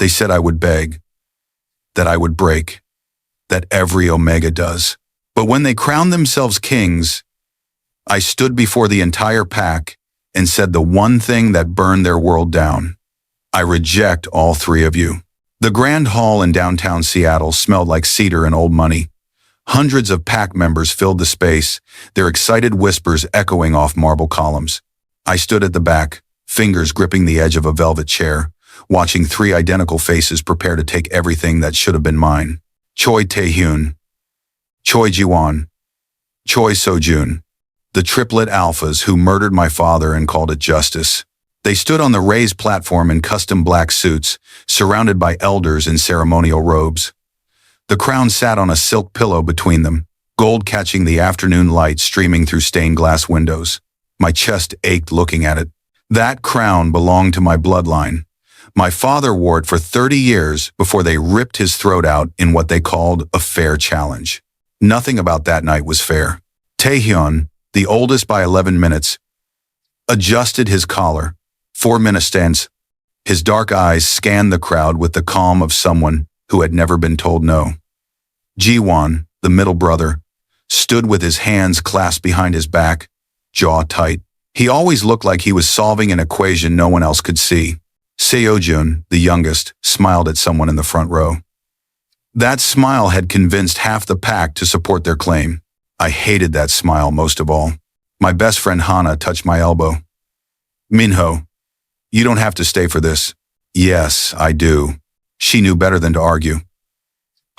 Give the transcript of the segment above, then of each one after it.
They said I would beg, that I would break, that every Omega does. But when they crowned themselves kings, I stood before the entire pack and said the one thing that burned their world down. I reject all three of you. The Grand Hall in downtown Seattle smelled like cedar and old money. Hundreds of pack members filled the space, their excited whispers echoing off marble columns. I stood at the back, fingers gripping the edge of a velvet chair, watching three identical faces prepare to take everything that should have been mine. Choi Tae-hyun, Choi Ji-won, Choi So-jun, the triplet alphas who murdered my father and called it justice. They stood on the raised platform in custom black suits, surrounded by elders in ceremonial robes. The crown sat on a silk pillow between them, gold catching the afternoon light streaming through stained glass windows. My chest ached looking at it. That crown belonged to my bloodline. My father wore it for 30 years before they ripped his throat out in what they called a fair challenge. Nothing about that night was fair. Tae-hyun, the oldest by 11 minutes, adjusted his collar. 4 minutes. His dark eyes scanned the crowd with the calm of someone who had never been told no. Ji-won, the middle brother, stood with his hands clasped behind his back, jaw tight. He always looked like he was solving an equation no one else could see. Seo-jun, the youngest, smiled at someone in the front row. That smile had convinced half the pack to support their claim. I hated that smile most of all. My best friend Hana touched my elbow. Minho, you don't have to stay for this. Yes, I do. She knew better than to argue.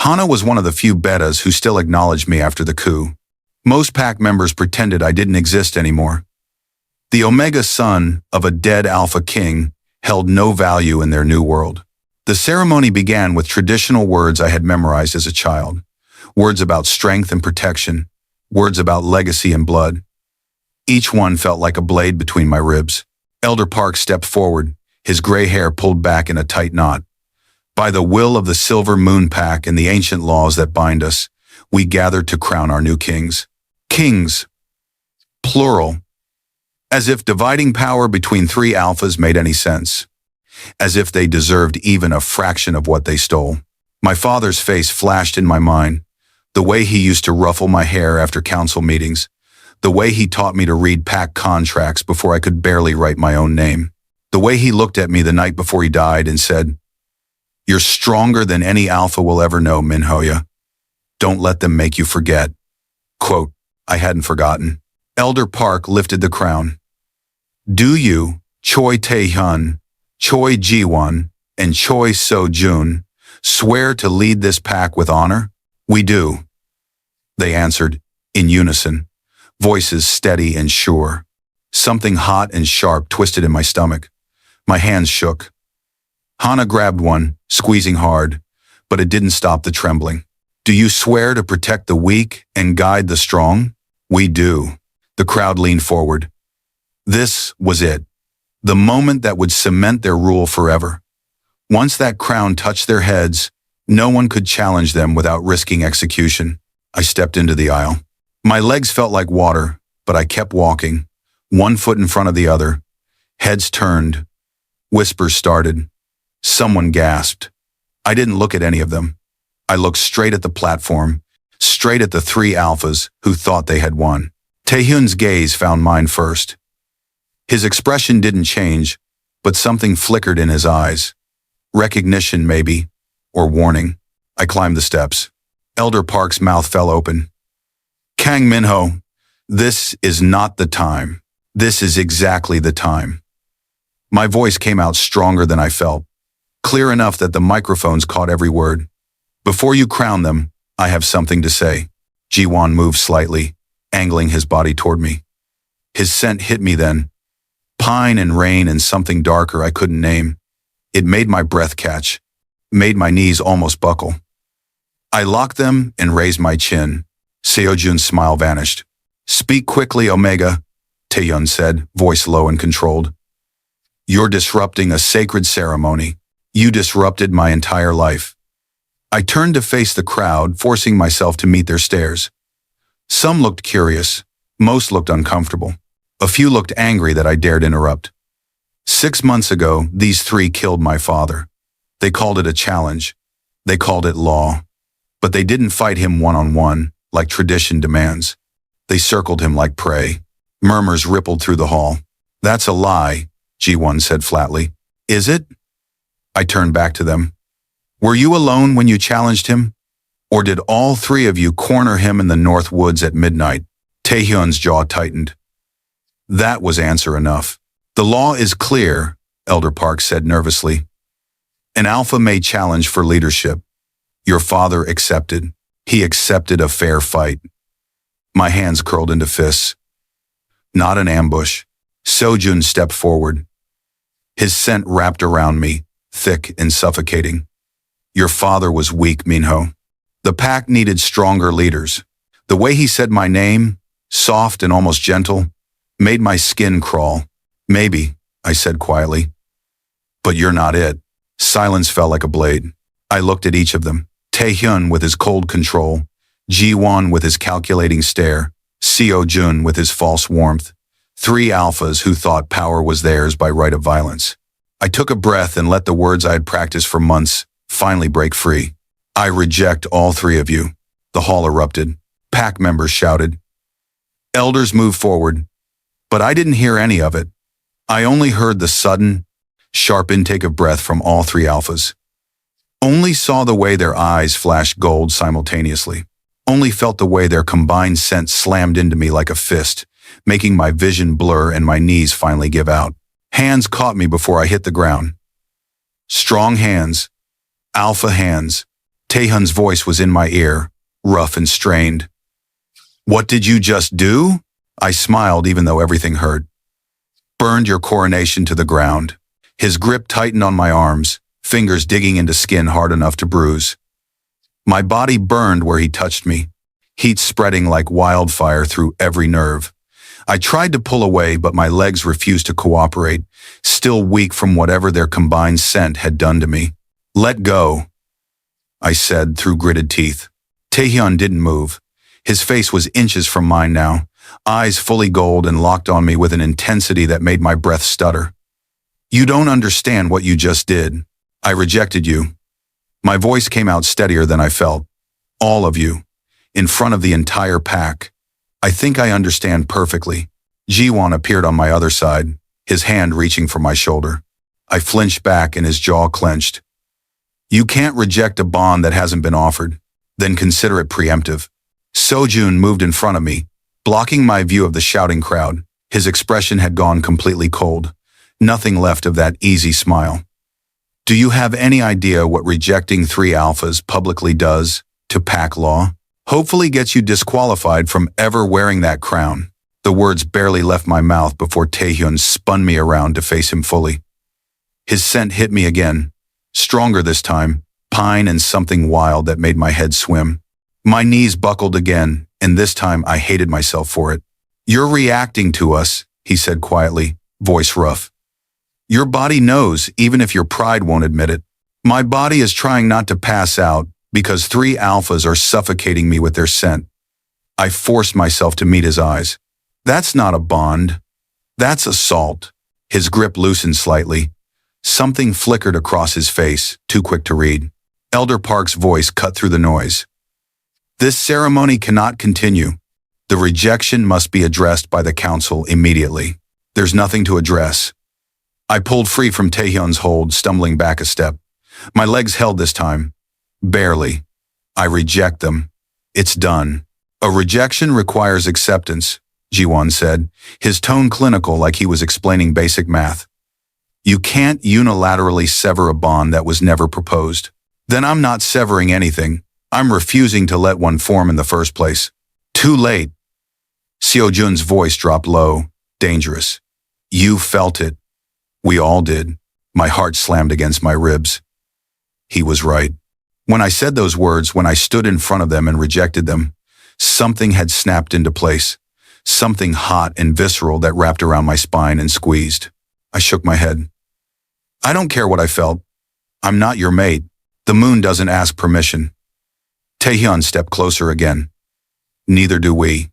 Hana was one of the few betas who still acknowledged me after the coup. Most pack members pretended I didn't exist anymore. The Omega son of a dead Alpha King held no value in their new world. The ceremony began with traditional words I had memorized as a child. Words about strength and protection. Words about legacy and blood. Each one felt like a blade between my ribs. Elder Park stepped forward, his gray hair pulled back in a tight knot. By the will of the Silver Moon Pack and the ancient laws that bind us, we gathered to crown our new kings. Kings. Plural. As if dividing power between three alphas made any sense. As if they deserved even a fraction of what they stole. My father's face flashed in my mind. The way he used to ruffle my hair after council meetings. The way he taught me to read pack contracts before I could barely write my own name. The way he looked at me the night before he died and said, "You're stronger than any alpha will ever know, Minho. Don't let them make you forget." Quote, I hadn't forgotten. Elder Park lifted the crown. Do you, Choi Tae-hyun, Choi Ji-won, and Choi So-jun, swear to lead this pack with honor? We do. They answered, in unison, voices steady and sure. Something hot and sharp twisted in my stomach. My hands shook. Hana grabbed one, squeezing hard, but it didn't stop the trembling. Do you swear to protect the weak and guide the strong? We do. The crowd leaned forward. This was it. The moment that would cement their rule forever. Once that crown touched their heads, no one could challenge them without risking execution. I stepped into the aisle. My legs felt like water, but I kept walking, one foot in front of the other. Heads turned. Whispers started. Someone gasped. I didn't look at any of them. I looked straight at the platform, straight at the three alphas who thought they had won. Tae-hyun's gaze found mine first. His expression didn't change, but something flickered in his eyes. Recognition, maybe, or warning. I climbed the steps. Elder Park's mouth fell open. Kang Minho, this is not the time. This is exactly the time. My voice came out stronger than I felt, clear enough that the microphones caught every word. Before you crown them, I have something to say. Ji-won moved slightly, angling his body toward me. His scent hit me then. Pine and rain and something darker I couldn't name. It made my breath catch, made my knees almost buckle. I locked them and raised my chin. Seo-jun's smile vanished. Speak quickly, Omega, Tae-hyun said, voice low and controlled. You're disrupting a sacred ceremony. You disrupted my entire life. I turned to face the crowd, forcing myself to meet their stares. Some looked curious. Most looked uncomfortable. A few looked angry that I dared interrupt. 6 months ago, these three killed my father. They called it a challenge. They called it law. But they didn't fight him one-on-one, like tradition demands. They circled him like prey. Murmurs rippled through the hall. That's a lie, G1 said flatly. Is it? I turned back to them. Were you alone when you challenged him? Or did all three of you corner him in the North Woods at midnight? Taehyun's jaw tightened. That was answer enough. The law is clear, Elder Park said nervously. An alpha may challenge for leadership. Your father accepted. He accepted a fair fight. My hands curled into fists. Not an ambush. Sojun stepped forward. His scent wrapped around me, thick and suffocating. Your father was weak, Minho. The pack needed stronger leaders. The way he said my name, soft and almost gentle, made my skin crawl. Maybe, I said quietly. But you're not it. Silence fell like a blade. I looked at each of them. Taehyun with his cold control, Ji-won with his calculating stare, Seo-jun with his false warmth. Three alphas who thought power was theirs by right of violence. I took a breath and let the words I had practiced for months finally break free. I reject all three of you. The hall erupted. Pack members shouted. Elders moved forward. But I didn't hear any of it. I only heard the sudden, sharp intake of breath from all three alphas. Only saw the way their eyes flashed gold simultaneously. Only felt the way their combined scent slammed into me like a fist, making my vision blur and my knees finally give out. Hands caught me before I hit the ground. Strong hands. Alpha hands. Taehyun's voice was in my ear, rough and strained. What did you just do? I smiled even though everything hurt. Burned your coronation to the ground. His grip tightened on my arms, fingers digging into skin hard enough to bruise. My body burned where he touched me, heat spreading like wildfire through every nerve. I tried to pull away, but my legs refused to cooperate, still weak from whatever their combined scent had done to me. Let go, I said through gritted teeth. Taehyun didn't move. His face was inches from mine now, eyes fully gold and locked on me with an intensity that made my breath stutter. You don't understand what you just did. I rejected you. My voice came out steadier than I felt. All of you. In front of the entire pack. I think I understand perfectly. Ji-won appeared on my other side, his hand reaching for my shoulder. I flinched back and his jaw clenched. You can't reject a bond that hasn't been offered. Then consider it preemptive. Sojun moved in front of me, blocking my view of the shouting crowd. His expression had gone completely cold. Nothing left of that easy smile. Do you have any idea what rejecting three alphas publicly does to pack law? Hopefully gets you disqualified from ever wearing that crown. The words barely left my mouth before Taehyun spun me around to face him fully. His scent hit me again, stronger this time, pine and something wild that made my head swim. My knees buckled again, and this time I hated myself for it. You're reacting to us, he said quietly, voice rough. Your body knows, even if your pride won't admit it. My body is trying not to pass out because three alphas are suffocating me with their scent. I forced myself to meet his eyes. That's not a bond. That's assault. His grip loosened slightly. Something flickered across his face, too quick to read. Elder Park's voice cut through the noise. This ceremony cannot continue. The rejection must be addressed by the council immediately. There's nothing to address. I pulled free from Taehyun's hold, stumbling back a step. My legs held this time. Barely. I reject them. It's done. A rejection requires acceptance, Ji-won said, his tone clinical like he was explaining basic math. You can't unilaterally sever a bond that was never proposed. Then I'm not severing anything. I'm refusing to let one form in the first place. Too late. Seo-jun's voice dropped low, dangerous. You felt it. We all did. My heart slammed against my ribs. He was right. When I said those words, when I stood in front of them and rejected them, something had snapped into place. Something hot and visceral that wrapped around my spine and squeezed. I shook my head. I don't care what I felt. I'm not your mate. The moon doesn't ask permission. Taehyun stepped closer again. Neither do we.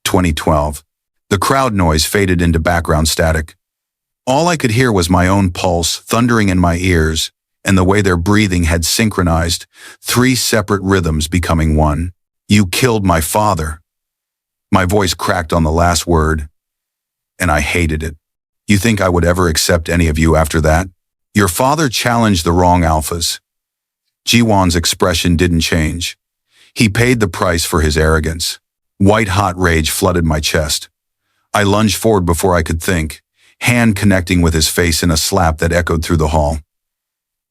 2012. The crowd noise faded into background static. All I could hear was my own pulse thundering in my ears, and the way their breathing had synchronized, 3 separate rhythms becoming one. You killed my father. My voice cracked on the last word, and I hated it. You think I would ever accept any of you after that? Your father challenged the wrong alphas. Jiwon's expression didn't change. He paid the price for his arrogance. White-hot rage flooded my chest. I lunged forward before I could think, hand connecting with his face in a slap that echoed through the hall.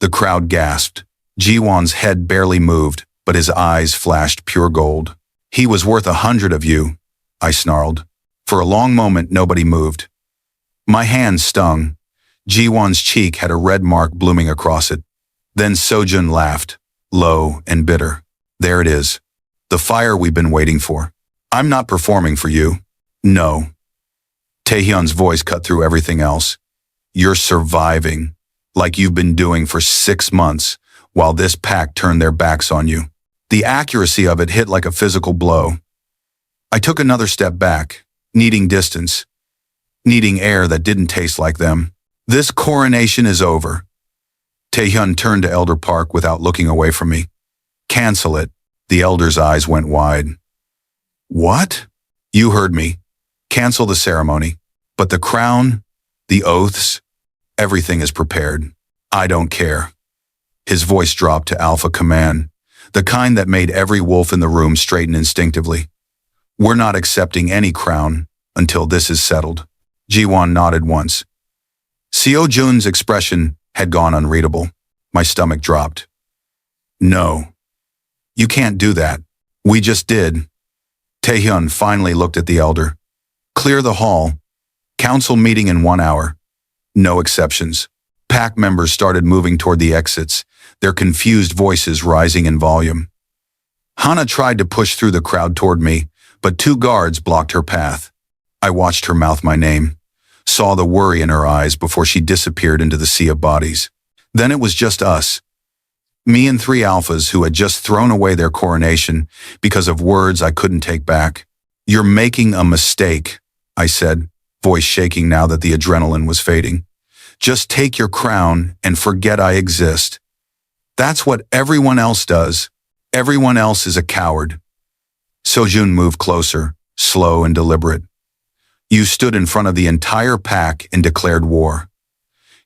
The crowd gasped. Jiwon's head barely moved, but his eyes flashed pure gold. He was worth 100 of you, I snarled. For a long moment, nobody moved. My hand stung. Jiwon's cheek had a red mark blooming across it. Then Sojun laughed, low and bitter. There it is. The fire we've been waiting for. I'm not performing for you. No. Taehyun's voice cut through everything else. You're surviving, like you've been doing for 6 months, while this pack turned their backs on you. The accuracy of it hit like a physical blow. I took another step back, needing distance, needing air that didn't taste like them. This coronation is over. Taehyun turned to Elder Park without looking away from me. Cancel it. The elder's eyes went wide. What? You heard me. Cancel the ceremony. But the crown, the oaths, everything is prepared. I don't care. His voice dropped to alpha command, the kind that made every wolf in the room straighten instinctively. We're not accepting any crown until this is settled. Jiwon nodded once. Seo-jun's expression had gone unreadable. My stomach dropped. No. You can't do that. We just did. Taehyun finally looked at the elder. Clear the hall. Council meeting in 1 hour. No exceptions. Pack members started moving toward the exits, their confused voices rising in volume. Hana tried to push through the crowd toward me, but 2 guards blocked her path. I watched her mouth my name, saw the worry in her eyes before she disappeared into the sea of bodies. Then it was just us. Me and 3 alphas who had just thrown away their coronation because of words I couldn't take back. You're making a mistake, I said, voice shaking now that the adrenaline was fading. Just take your crown and forget I exist. That's what everyone else does. Everyone else is a coward. Sojun moved closer, slow and deliberate. You stood in front of the entire pack and declared war.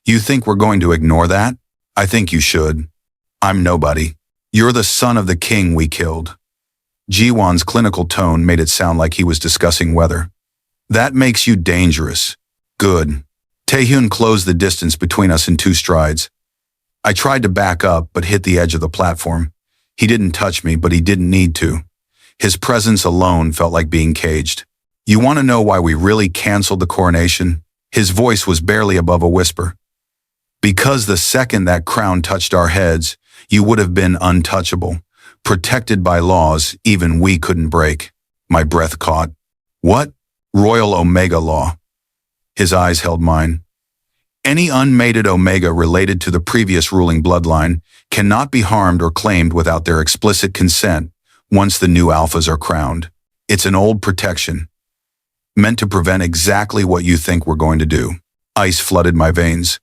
You think we're going to ignore that? I think you should. I'm nobody. You're the son of the king we killed. Jiwon's clinical tone made it sound like he was discussing weather. That makes you dangerous. Good. Taehyun closed the distance between us in 2 strides. I tried to back up but hit the edge of the platform. He didn't touch me, but he didn't need to. His presence alone felt like being caged. You want to know why we really canceled the coronation? His voice was barely above a whisper. Because the second that crown touched our heads, you would have been untouchable, protected by laws even we couldn't break. My breath caught. What? Royal Omega law. His eyes held mine. Any unmated Omega related to the previous ruling bloodline cannot be harmed or claimed without their explicit consent once the new alphas are crowned. It's an old protection, meant to prevent exactly what you think we're going to do. Ice flooded my veins.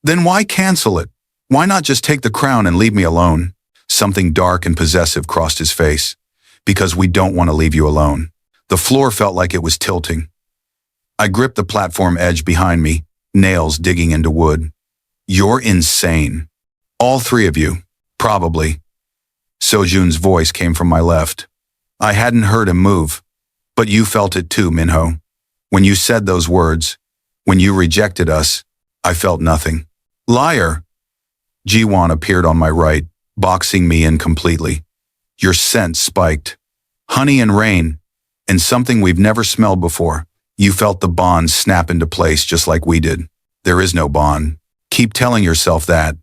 Then why cancel it? Why not just take the crown and leave me alone? Something dark and possessive crossed his face. Because we don't want to leave you alone. The floor felt like it was tilting. I gripped the platform edge behind me, nails digging into wood. You're insane. All 3 of you. Probably. Sojun's voice came from my left. I hadn't heard him move. But you felt it too, Minho. When you said those words, when you rejected us, I felt nothing. Liar! Jiwon appeared on my right, boxing me in completely. Your scent spiked. Honey and rain, and something we've never smelled before. You felt the bond snap into place just like we did. There is no bond. Keep telling yourself that.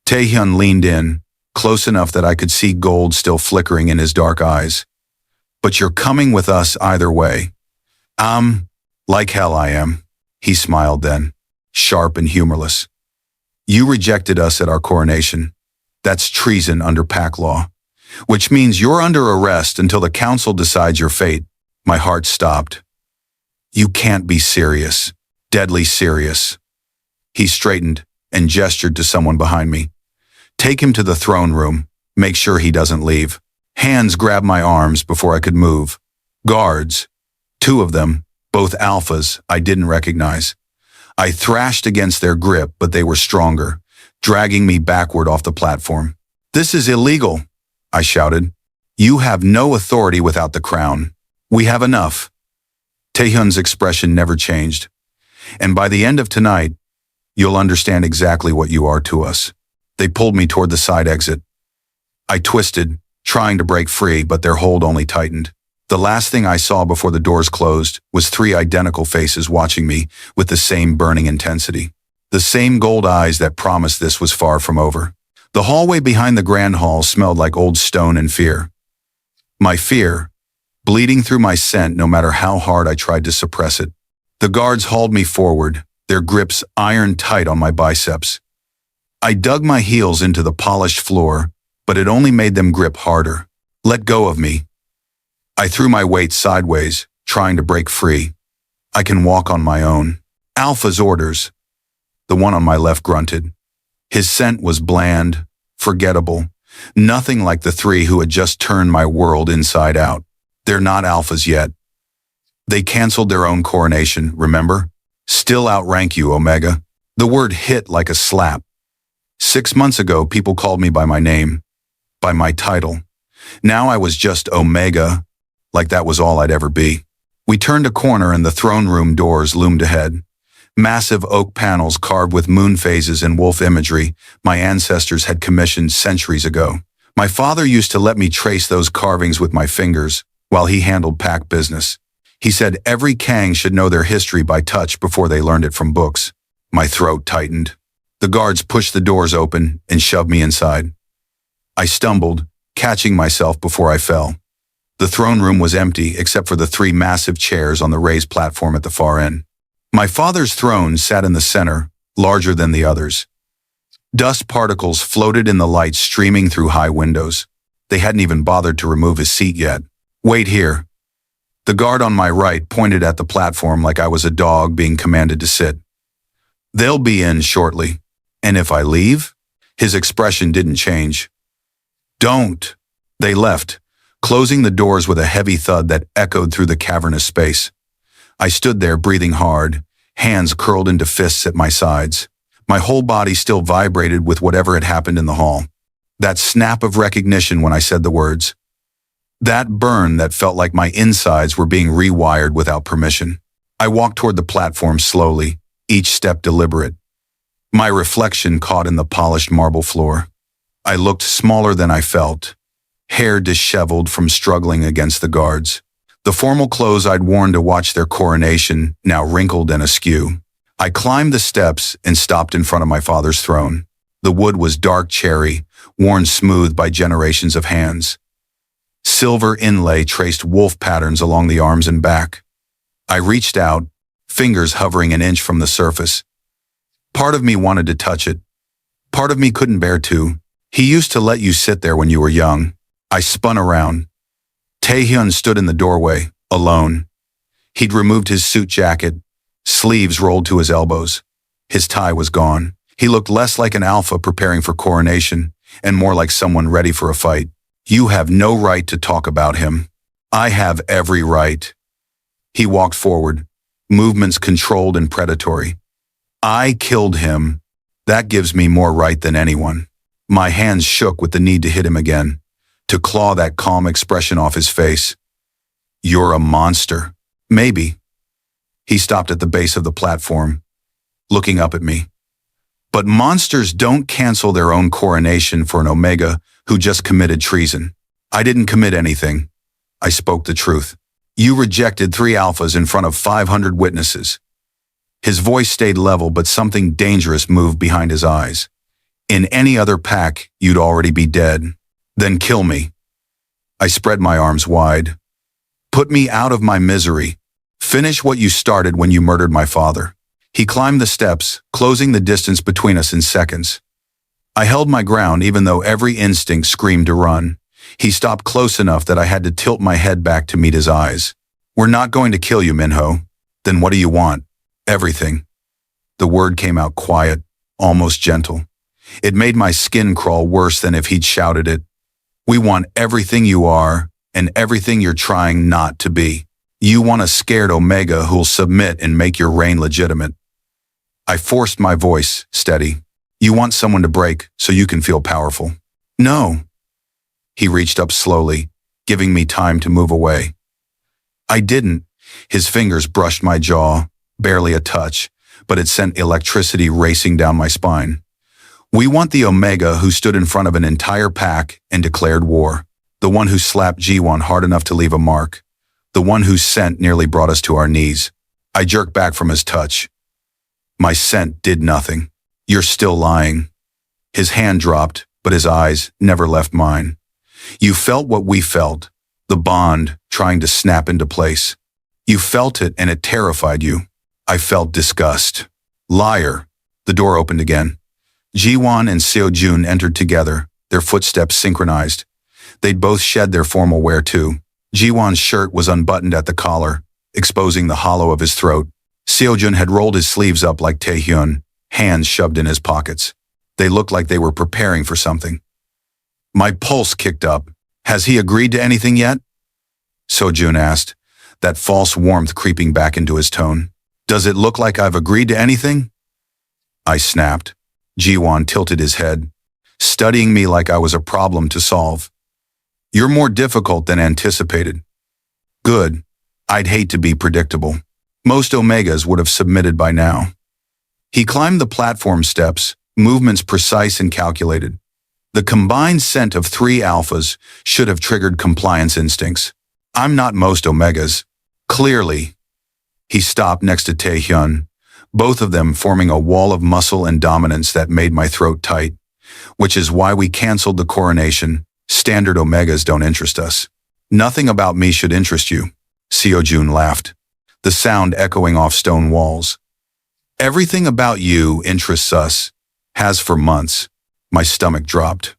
Taehyun leaned in, close enough that I could see gold still flickering in his dark eyes. But you're coming with us either way. Like hell I am. He smiled then, sharp and humorless. You rejected us at our coronation. That's treason under pack law. Which means you're under arrest until the council decides your fate. My heart stopped. You can't be serious. Deadly serious. He straightened, and gestured to someone behind me. Take him to the throne room. Make sure he doesn't leave. Hands grabbed my arms before I could move. Guards, 2 of them, both alphas I didn't recognize. I thrashed against their grip, but they were stronger, dragging me backward off the platform. This is illegal, I shouted. You have no authority without the crown. We have enough. Taehyun's expression never changed. And by the end of tonight, you'll understand exactly what you are to us. They pulled me toward the side exit. I twisted, trying to break free, but their hold only tightened. The last thing I saw before the doors closed was 3 identical faces watching me with the same burning intensity. The same gold eyes that promised this was far from over. The hallway behind the grand hall smelled like old stone and fear. My fear, bleeding through my scent no matter how hard I tried to suppress it. The guards hauled me forward, their grips iron tight on my biceps. I dug my heels into the polished floor, but it only made them grip harder. Let go of me. I threw my weight sideways, trying to break free. I can walk on my own. Alpha's orders. The one on my left grunted. His scent was bland, forgettable, nothing like the 3 who had just turned my world inside out. They're not alphas yet. They canceled their own coronation, remember? Still outrank you, Omega. The word hit like a slap. 6 months ago, people called me by my name, by my title. Now I was just Omega, like that was all I'd ever be. We turned a corner and the throne room doors loomed ahead. Massive oak panels carved with moon phases and wolf imagery my ancestors had commissioned centuries ago. My father used to let me trace those carvings with my fingers while he handled pack business. He said every Kang should know their history by touch before they learned it from books. My throat tightened. The guards pushed the doors open and shoved me inside. I stumbled, catching myself before I fell. The throne room was empty except for the 3 massive chairs on the raised platform at the far end. My father's throne sat in the center, larger than the others. Dust particles floated in the light streaming through high windows. They hadn't even bothered to remove his seat yet. Wait here. The guard on my right pointed at the platform like I was a dog being commanded to sit. They'll be in shortly. And if I leave? His expression didn't change. Don't. They left, closing the doors with a heavy thud that echoed through the cavernous space. I stood there breathing hard, hands curled into fists at my sides. My whole body still vibrated with whatever had happened in the hall. That snap of recognition when I said the words. That burn that felt like my insides were being rewired without permission. I walked toward the platform slowly, each step deliberate. My reflection caught in the polished marble floor. I looked smaller than I felt, hair disheveled from struggling against the guards. The formal clothes I'd worn to watch their coronation, now wrinkled and askew. I climbed the steps and stopped in front of my father's throne. The wood was dark cherry, worn smooth by generations of hands. Silver inlay traced wolf patterns along the arms and back. I reached out, fingers hovering an inch from the surface. Part of me wanted to touch it. Part of me couldn't bear to. He used to let you sit there when you were young. I spun around. Taehyun stood in the doorway, alone. He'd removed his suit jacket, sleeves rolled to his elbows. His tie was gone. He looked less like an alpha preparing for coronation, and more like someone ready for a fight. You have no right to talk about him. I have every right. He walked forward, movements controlled and predatory. I killed him. That gives me more right than anyone. My hands shook with the need to hit him again, to claw that calm expression off his face. You're a monster. Maybe. He stopped at the base of the platform, looking up at me. But monsters don't cancel their own coronation for an Omega who just committed treason. I didn't commit anything. I spoke the truth. You rejected 3 alphas in front of 500 witnesses. His voice stayed level, but something dangerous moved behind his eyes. In any other pack, you'd already be dead. Then kill me. I spread my arms wide. Put me out of my misery. Finish what you started when you murdered my father. He climbed the steps, closing the distance between us in seconds. I held my ground even though every instinct screamed to run. He stopped close enough that I had to tilt my head back to meet his eyes. We're not going to kill you, Minho. Then what do you want? Everything. The word came out quiet, almost gentle. It made my skin crawl worse than if he'd shouted it. We want everything you are and everything you're trying not to be. You want a scared Omega who'll submit and make your reign legitimate. I forced my voice steady. You want someone to break so you can feel powerful. No. He reached up slowly, giving me time to move away. I didn't. His fingers brushed my jaw, barely a touch, but it sent electricity racing down my spine. We want the Omega who stood in front of an entire pack and declared war. The one who slapped G1 hard enough to leave a mark. The one whose scent nearly brought us to our knees. I jerked back from his touch. My scent did nothing. You're still lying. His hand dropped, but his eyes never left mine. You felt what we felt, the bond trying to snap into place. You felt it and it terrified you. I felt disgust. Liar. The door opened again. Ji-won and Seo-jun entered together, their footsteps synchronized. They'd both shed their formal wear too. Ji-won's shirt was unbuttoned at the collar, exposing the hollow of his throat. Seo-jun had rolled his sleeves up like Taehyun, hands shoved in his pockets. They looked like they were preparing for something. My pulse kicked up. Has he agreed to anything yet? Seo-jun asked, that false warmth creeping back into his tone. Does it look like I've agreed to anything? I snapped. Ji-won tilted his head, studying me like I was a problem to solve. You're more difficult than anticipated. Good. I'd hate to be predictable. Most Omegas would have submitted by now. He climbed the platform steps, movements precise and calculated. The combined scent of 3 alphas should have triggered compliance instincts. I'm not most Omegas. Clearly. He stopped next to Taehyun, both of them forming a wall of muscle and dominance that made my throat tight, which is why we canceled the coronation. Standard Omegas don't interest us. Nothing about me should interest you. Seo-jun laughed, the sound echoing off stone walls. Everything about you interests us. Has for months. My stomach dropped.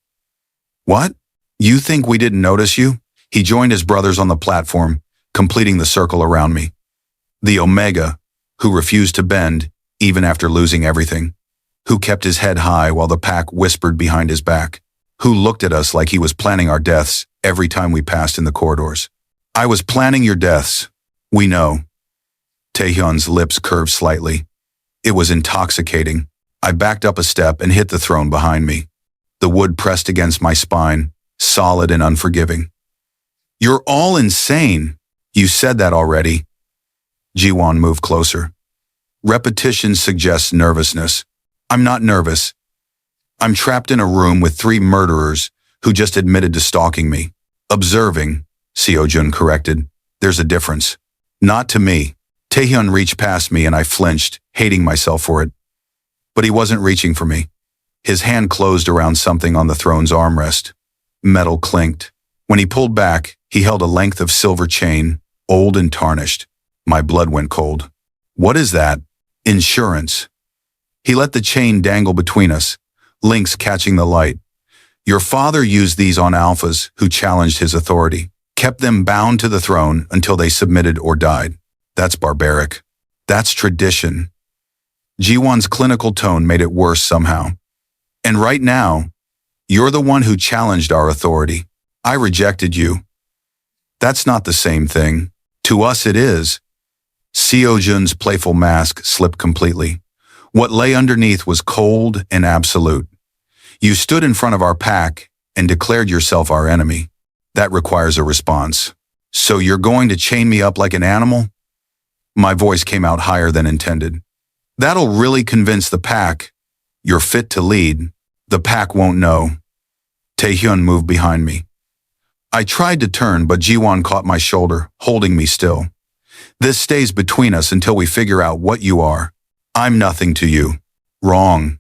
What? You think we didn't notice you? He joined his brothers on the platform, completing the circle around me. The Omega, who refused to bend, even after losing everything. Who kept his head high while the pack whispered behind his back. Who looked at us like he was planning our deaths every time we passed in the corridors. I was planning your deaths. We know. Taehyun's lips curved slightly. It was intoxicating. I backed up a step and hit the throne behind me. The wood pressed against my spine, solid and unforgiving. You're all insane. You said that already. Ji-won moved closer. Repetition suggests nervousness. I'm not nervous. I'm trapped in a room with 3 murderers who just admitted to stalking me. Observing, Seo-jun corrected. There's a difference. Not to me. Taehyun reached past me and I flinched, hating myself for it. But he wasn't reaching for me. His hand closed around something on the throne's armrest. Metal clinked. When he pulled back, he held a length of silver chain, old and tarnished. My blood went cold. What is that? Insurance. He let the chain dangle between us, links catching the light. Your father used these on alphas who challenged his authority, kept them bound to the throne until they submitted or died. That's barbaric. That's tradition. Ji-won's clinical tone made it worse somehow. And right now, you're the one who challenged our authority. I rejected you. That's not the same thing. To us it is. Seo-jun's playful mask slipped completely. What lay underneath was cold and absolute. You stood in front of our pack and declared yourself our enemy. That requires a response. So you're going to chain me up like an animal? My voice came out higher than intended. That'll really convince the pack. You're fit to lead. The pack won't know. Taehyun moved behind me. I tried to turn, but Ji-won caught my shoulder, holding me still. This stays between us until we figure out what you are. I'm nothing to you. Wrong.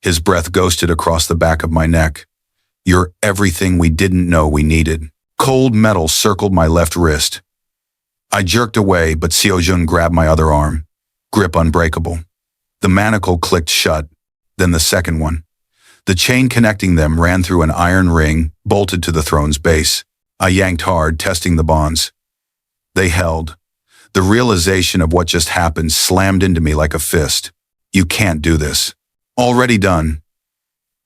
His breath ghosted across the back of my neck. You're everything we didn't know we needed. Cold metal circled my left wrist. I jerked away, but Seo-jun grabbed my other arm. Grip unbreakable. The manacle clicked shut, then the second one. The chain connecting them ran through an iron ring, bolted to the throne's base. I yanked hard, testing the bonds. They held. The realization of what just happened slammed into me like a fist. You can't do this. Already done.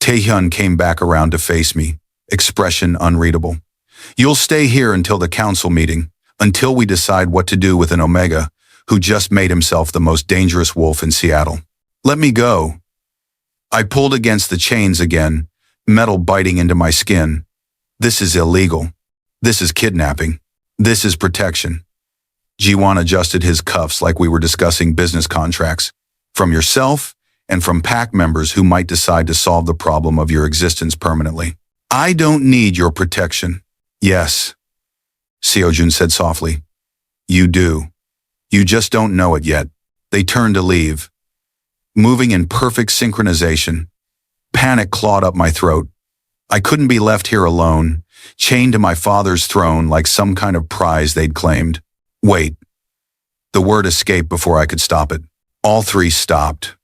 Taehyun came back around to face me, expression unreadable. You'll stay here until the council meeting, until we decide what to do with an Omega who just made himself the most dangerous wolf in Seattle. Let me go. I pulled against the chains again, metal biting into my skin. This is illegal. This is kidnapping. This is protection. Jiwon adjusted his cuffs like we were discussing business contracts. From yourself and from pack members who might decide to solve the problem of your existence permanently. I don't need your protection. Yes, Seojun said softly. You do. You just don't know it yet. They turned to leave. Moving in perfect synchronization. Panic clawed up my throat. I couldn't be left here alone, chained to my father's throne like some kind of prize they'd claimed. Wait. The word escaped before I could stop it. All three stopped.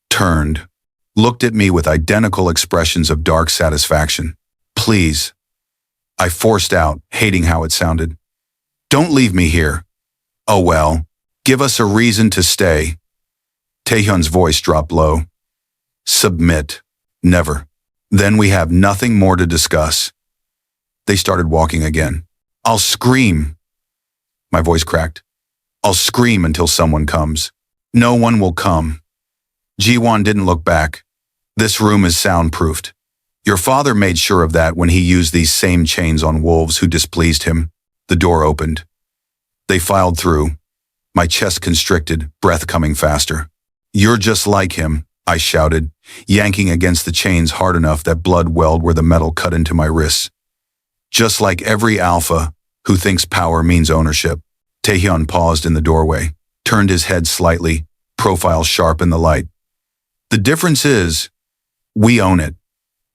Turned. Looked at me with identical expressions of dark satisfaction. Please. I forced out, hating how it sounded. Don't leave me here. Oh well. Give us a reason to stay. Taehyun's voice dropped low. Submit. Never. Then we have nothing more to discuss. They started walking again. I'll scream. My voice cracked. I'll scream until someone comes. No one will come. Jiwon didn't look back. This room is soundproofed. Your father made sure of that when he used these same chains on wolves who displeased him. The door opened. They filed through. My chest constricted, breath coming faster. You're just like him, I shouted, yanking against the chains hard enough that blood welled where the metal cut into my wrists. Just like every alpha who thinks power means ownership. Taehyun paused in the doorway, turned his head slightly, profile sharp in the light. The difference is, we own it.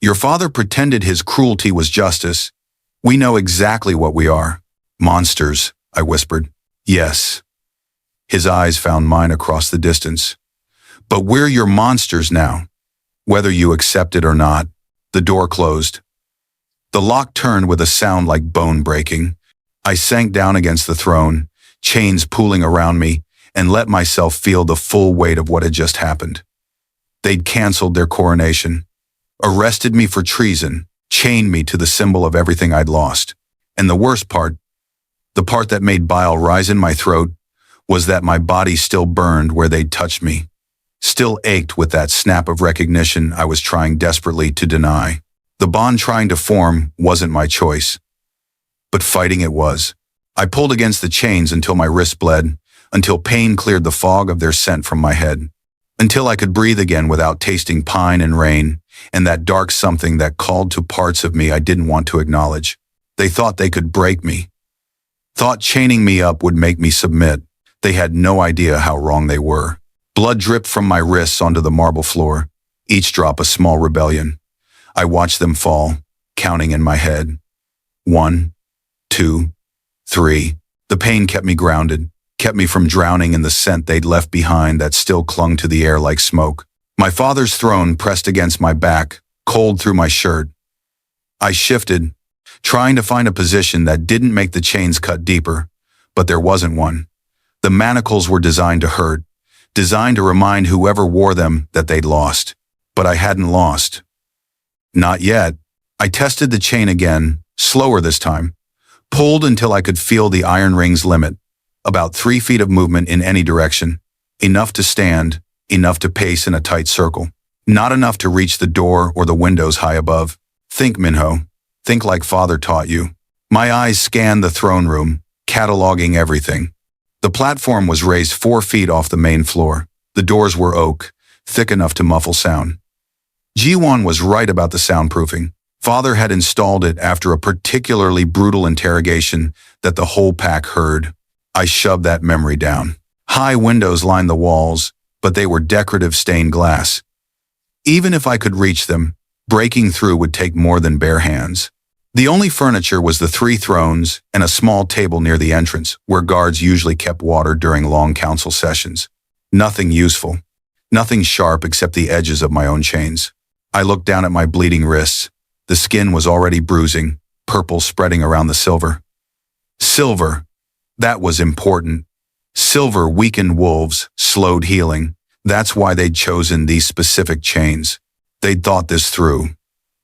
Your father pretended his cruelty was justice. We know exactly what we are. Monsters, I whispered. Yes. His eyes found mine across the distance. But we're your monsters now. Whether you accept it or not. The door closed. The lock turned with a sound like bone breaking. I sank down against the throne, chains pooling around me, and let myself feel the full weight of what had just happened. They'd canceled their coronation, arrested me for treason, chained me to the symbol of everything I'd lost. And the worst part, the part that made bile rise in my throat, was that my body still burned where they'd touched me, still ached with that snap of recognition I was trying desperately to deny. The bond trying to form wasn't my choice, but fighting it was. I pulled against the chains until my wrists bled, until pain cleared the fog of their scent from my head, until I could breathe again without tasting pine and rain, and that dark something that called to parts of me I didn't want to acknowledge. They thought they could break me, thought chaining me up would make me submit. They had no idea how wrong they were. Blood dripped from my wrists onto the marble floor, each drop a small rebellion. I watched them fall, counting in my head. 1, 2, 3. The pain kept me grounded, kept me from drowning in the scent they'd left behind that still clung to the air like smoke. My father's throne pressed against my back, cold through my shirt. I shifted, trying to find a position that didn't make the chains cut deeper, but there wasn't one. The manacles were designed to hurt, designed to remind whoever wore them that they'd lost. But I hadn't lost. Not yet. I tested the chain again, slower this time, pulled until I could feel the iron ring's limit, about 3 feet of movement in any direction, enough to stand, enough to pace in a tight circle, not enough to reach the door or the windows high above. Think, Minho. Think like father taught you. My eyes scanned the throne room, cataloging everything. The platform was raised 4 feet off the main floor. The doors were oak, thick enough to muffle sound. Jiwon was right about the soundproofing. Father had installed it after a particularly brutal interrogation that the whole pack heard. I shoved that memory down. High windows lined the walls, but they were decorative stained glass. Even if I could reach them, breaking through would take more than bare hands. The only furniture was the 3 thrones and a small table near the entrance, where guards usually kept water during long council sessions. Nothing useful. Nothing sharp except the edges of my own chains. I looked down at my bleeding wrists. The skin was already bruising, purple spreading around the silver. Silver. That was important. Silver weakened wolves, slowed healing. That's why they'd chosen these specific chains. They'd thought this through,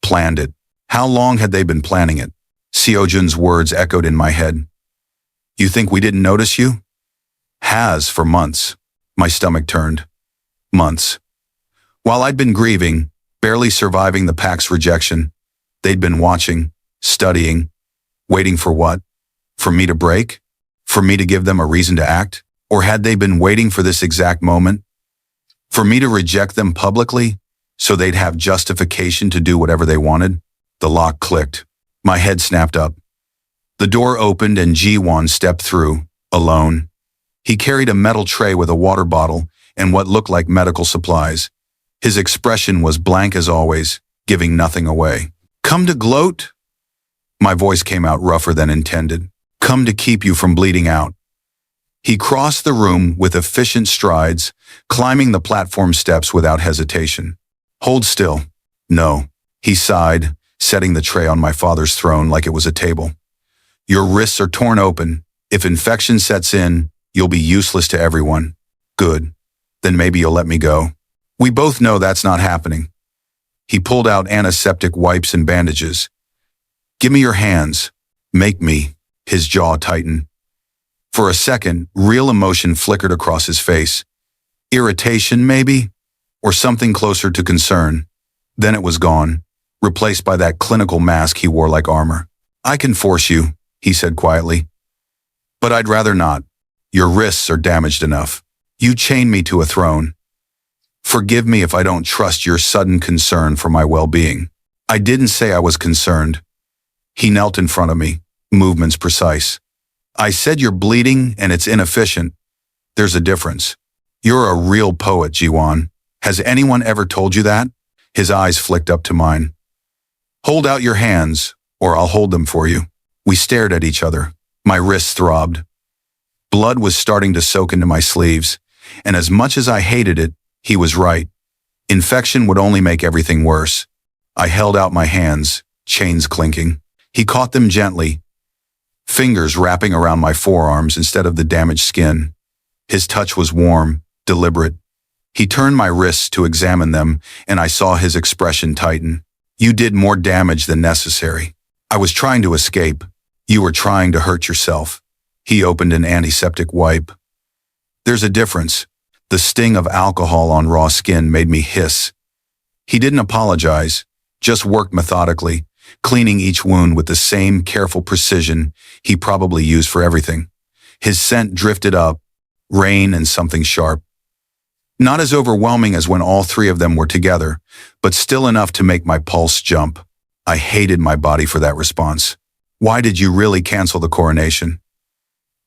planned it. How long had they been planning it? Seojun's words echoed in my head. You think we didn't notice you? Has for months. My stomach turned. Months. While I'd been grieving, barely surviving the pack's rejection, they'd been watching, studying, waiting for what? For me to break? For me to give them a reason to act? Or had they been waiting for this exact moment? For me to reject them publicly, so they'd have justification to do whatever they wanted? The lock clicked. My head snapped up. The door opened and Ji-won stepped through, alone. He carried a metal tray with a water bottle and what looked like medical supplies. His expression was blank as always, giving nothing away. Come to gloat? My voice came out rougher than intended. Come to keep you from bleeding out. He crossed the room with efficient strides, climbing the platform steps without hesitation. Hold still. No. He sighed, setting the tray on my father's throne like it was a table. Your wrists are torn open. If infection sets in, you'll be useless to everyone. Good. Then maybe you'll let me go. We both know that's not happening. He pulled out antiseptic wipes and bandages. Give me your hands. Make me. His jaw tightened. For a second, real emotion flickered across his face. Irritation, maybe? Or something closer to concern. Then it was gone, replaced by that clinical mask he wore like armor. I can force you, he said quietly. But I'd rather not. Your wrists are damaged enough. You chained me to a throne. Forgive me if I don't trust your sudden concern for my well-being. I didn't say I was concerned. He knelt in front of me, movements precise. I said you're bleeding and it's inefficient. There's a difference. You're a real poet, Ji-won. Has anyone ever told you that? His eyes flicked up to mine. Hold out your hands, or I'll hold them for you. We stared at each other. My wrists throbbed. Blood was starting to soak into my sleeves, and as much as I hated it, he was right. Infection would only make everything worse. I held out my hands, chains clinking. He caught them gently, fingers wrapping around my forearms instead of the damaged skin. His touch was warm, deliberate. He turned my wrists to examine them, and I saw his expression tighten. You did more damage than necessary. I was trying to escape. You were trying to hurt yourself. He opened an antiseptic wipe. There's a difference. The sting of alcohol on raw skin made me hiss. He didn't apologize, just worked methodically, cleaning each wound with the same careful precision he probably used for everything. His scent drifted up, rain and something sharp. Not as overwhelming as when all three of them were together, but still enough to make my pulse jump. I hated my body for that response. Why did you really cancel the coronation?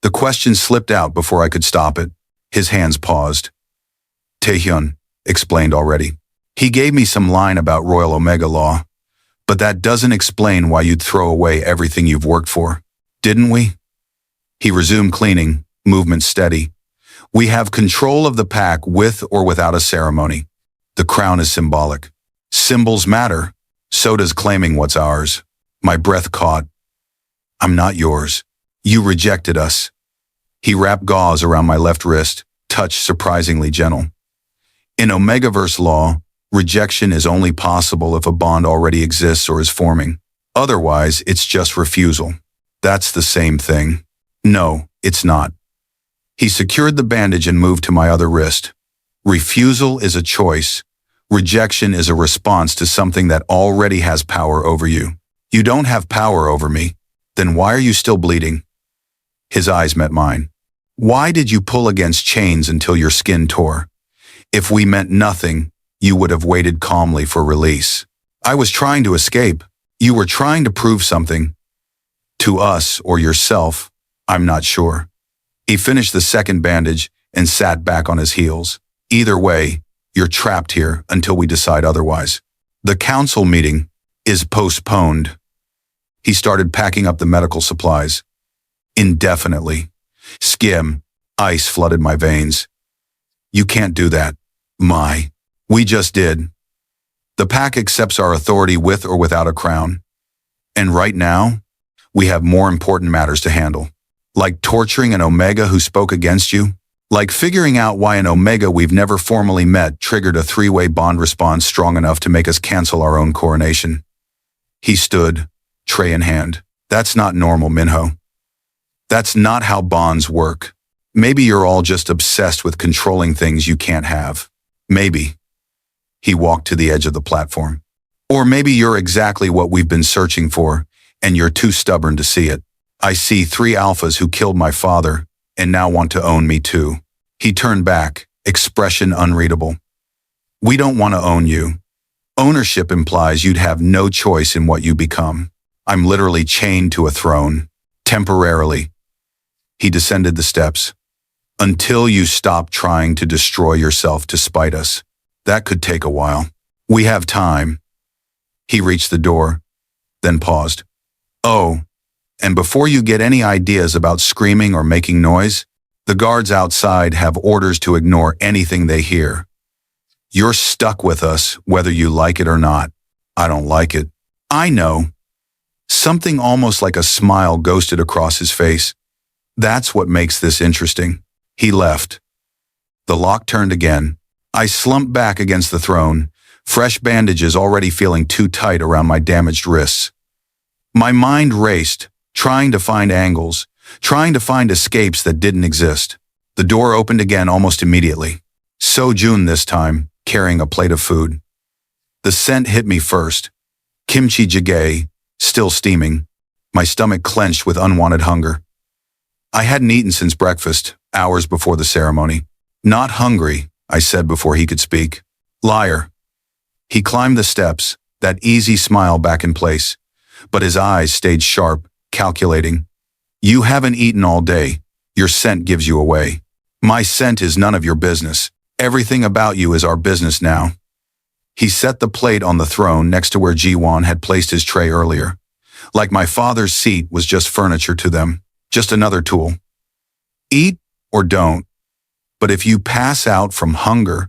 The question slipped out before I could stop it. His hands paused. Taehyun explained already. He gave me some line about Royal Omega law, but that doesn't explain why you'd throw away everything you've worked for, didn't we? He resumed cleaning, movement steady. We have control of the pack with or without a ceremony. The crown is symbolic. Symbols matter. So does claiming what's ours. My breath caught. I'm not yours. You rejected us. He wrapped gauze around my left wrist, touch surprisingly gentle. In Omegaverse law, rejection is only possible if a bond already exists or is forming. Otherwise, it's just refusal. That's the same thing. No, it's not. He secured the bandage and moved to my other wrist. Refusal is a choice. Rejection is a response to something that already has power over you. You don't have power over me. Then why are you still bleeding? His eyes met mine. Why did you pull against chains until your skin tore? If we meant nothing, you would have waited calmly for release. I was trying to escape. You were trying to prove something. To us or yourself, I'm not sure. He finished the second bandage and sat back on his heels. Either way, you're trapped here until we decide otherwise. The council meeting is postponed. He started packing up the medical supplies. Indefinitely. Skim, ice flooded my veins. You can't do that. We just did. The pack accepts our authority with or without a crown. And right now, we have more important matters to handle. Like torturing an Omega who spoke against you? Like figuring out why an Omega we've never formally met triggered a three-way bond response strong enough to make us cancel our own coronation. He stood, tray in hand. That's not normal, Minho. That's not how bonds work. Maybe you're all just obsessed with controlling things you can't have. Maybe. He walked to the edge of the platform. Or maybe you're exactly what we've been searching for, and you're too stubborn to see it. I see 3 alphas who killed my father, and now want to own me too. He turned back, expression unreadable. We don't want to own you. Ownership implies you'd have no choice in what you become. I'm literally chained to a throne. Temporarily. He descended the steps. Until you stop trying to destroy yourself to spite us. That could take a while. We have time. He reached the door, then paused. Oh, and before you get any ideas about screaming or making noise, the guards outside have orders to ignore anything they hear. You're stuck with us, whether you like it or not. I don't like it. I know. Something almost like a smile ghosted across his face. That's what makes this interesting. He left. The lock turned again. I slumped back against the throne, fresh bandages already feeling too tight around my damaged wrists. My mind raced, trying to find angles, trying to find escapes that didn't exist. The door opened again almost immediately. Sojun this time, carrying a plate of food. The scent hit me first. Kimchi jjigae, still steaming. My stomach clenched with unwanted hunger. I hadn't eaten since breakfast, hours before the ceremony. Not hungry, I said before he could speak. Liar. He climbed the steps, that easy smile back in place, but his eyes stayed sharp, calculating. You haven't eaten all day. Your scent gives you away. My scent is none of your business. Everything about you is our business now. He set the plate on the throne next to where Jiwon had placed his tray earlier. Like my father's seat was just furniture to them, just another tool. Eat or don't. But if you pass out from hunger,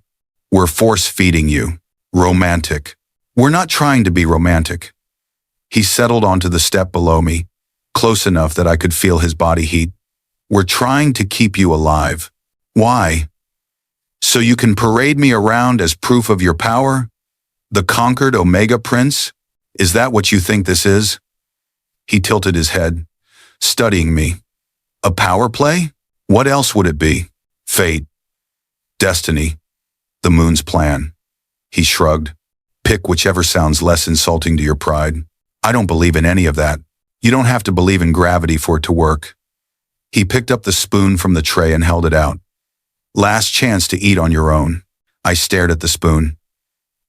we're force-feeding you. Romantic. We're not trying to be romantic. He settled onto the step below me, close enough that I could feel his body heat. We're trying to keep you alive. Why? So you can parade me around as proof of your power? The conquered Omega Prince? Is that what you think this is? He tilted his head, studying me. A power play? What else would it be? Fate. Destiny. The moon's plan. He shrugged. Pick whichever sounds less insulting to your pride. I don't believe in any of that. You don't have to believe in gravity for it to work. He picked up the spoon from the tray and held it out. Last chance to eat on your own. I stared at the spoon.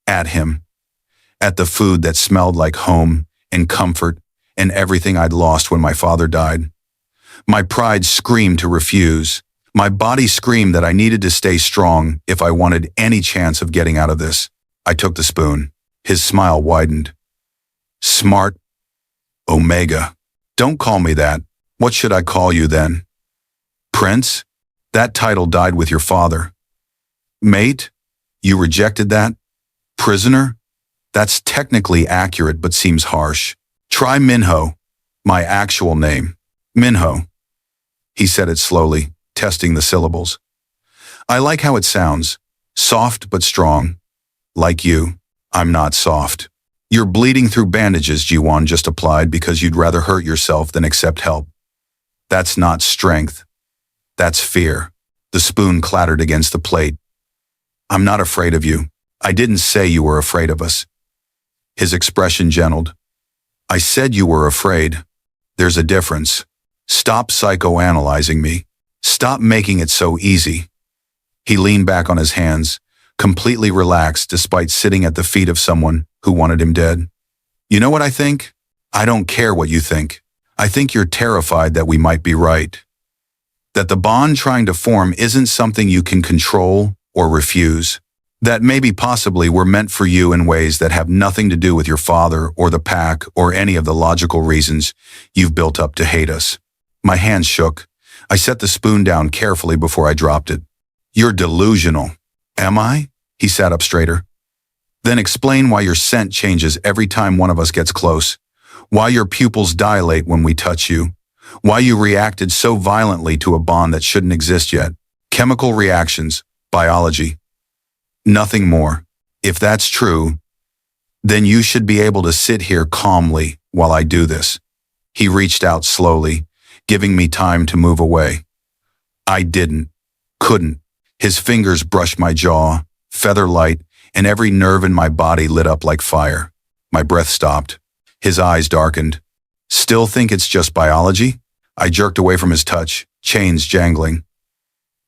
At him. At the food that smelled like home and comfort and everything I'd lost when my father died. My pride screamed to refuse. My body screamed that I needed to stay strong if I wanted any chance of getting out of this. I took the spoon. His smile widened. Smart. Omega. Don't call me that. What should I call you then? Prince? That title died with your father. Mate? You rejected that? Prisoner? That's technically accurate but seems harsh. Try Minho. My actual name. Minho. He said it slowly, testing the syllables. I like how it sounds. Soft but strong. Like you. I'm not soft. You're bleeding through bandages Jiwon just applied because you'd rather hurt yourself than accept help. That's not strength. That's fear. The spoon clattered against the plate. I'm not afraid of you. I didn't say you were afraid of us. His expression gentled. I said you were afraid. There's a difference. Stop psychoanalyzing me. Stop making it so easy. He leaned back on his hands, completely relaxed despite sitting at the feet of someone who wanted him dead. You know what I think? I don't care what you think. I think you're terrified that we might be right. That the bond trying to form isn't something you can control or refuse. That maybe possibly we're meant for you in ways that have nothing to do with your father or the pack or any of the logical reasons you've built up to hate us. My hands shook. I set the spoon down carefully before I dropped it. You're delusional. Am I? He sat up straighter. Then explain why your scent changes every time one of us gets close. Why your pupils dilate when we touch you. Why you reacted so violently to a bond that shouldn't exist yet. Chemical reactions, biology. Nothing more. If that's true, then you should be able to sit here calmly while I do this. He reached out slowly, giving me time to move away. I couldn't. His fingers brushed my jaw, feather light, and every nerve in my body lit up like fire. My breath stopped. His eyes darkened. Still think it's just biology? I jerked away from his touch, chains jangling.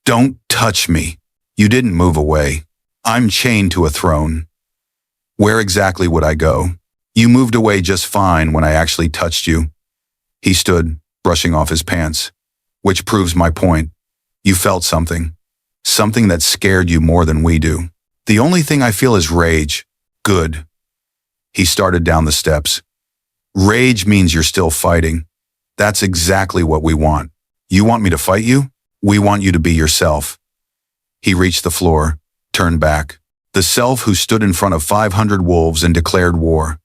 Don't touch me. You didn't move away. I'm chained to a throne. Where exactly would I go? You moved away just fine when I actually touched you. He stood, brushing off his pants. Which proves my point. You felt something. Something that scared you more than we do. The only thing I feel is rage. Good. He started down the steps. Rage means you're still fighting. That's exactly what we want. You want me to fight you? We want you to be yourself. He reached the floor, turned back. The self who stood in front of 500 wolves and declared war.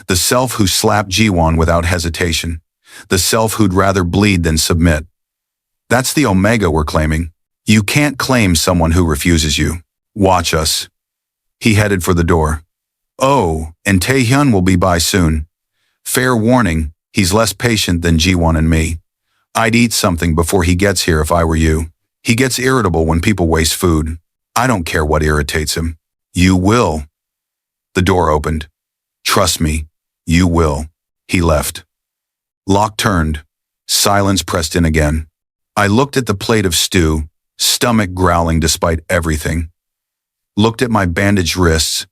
The self who slapped Jiwon without hesitation. The self who'd rather bleed than submit. That's the Omega we're claiming. You can't claim someone who refuses you. Watch us. He headed for the door. Oh, and Taehyun will be by soon. Fair warning, he's less patient than Jiwon and me. I'd eat something before he gets here if I were you. He gets irritable when people waste food. I don't care what irritates him. You will. The door opened. Trust me, you will. He left. Lock turned. Silence pressed in again. I looked at the plate of stew, stomach growling despite everything. Looked at my bandaged wrists.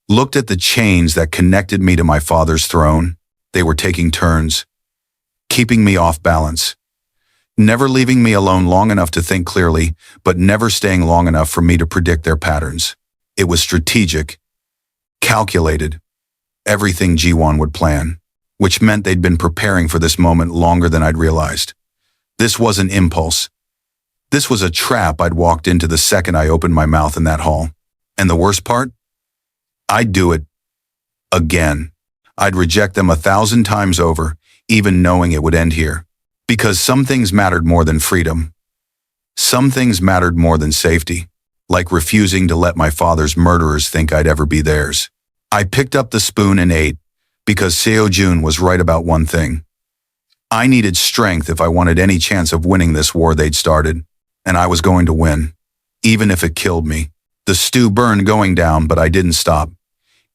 Looked at the chains that connected me to my father's throne. They were taking turns, keeping me off balance. Never leaving me alone long enough to think clearly, but never staying long enough for me to predict their patterns. It was strategic, calculated, everything Jiwon would plan, which meant they'd been preparing for this moment longer than I'd realized. This wasn't impulse. This was a trap I'd walked into the second I opened my mouth in that hall. And the worst part? I'd do it again. I'd reject them 1,000 times over, even knowing it would end here. Because some things mattered more than freedom. Some things mattered more than safety. Like refusing to let my father's murderers think I'd ever be theirs. I picked up the spoon and ate, because Seo-jun was right about one thing. I needed strength if I wanted any chance of winning this war they'd started, and I was going to win, even if it killed me. The stew burned going down, but I didn't stop.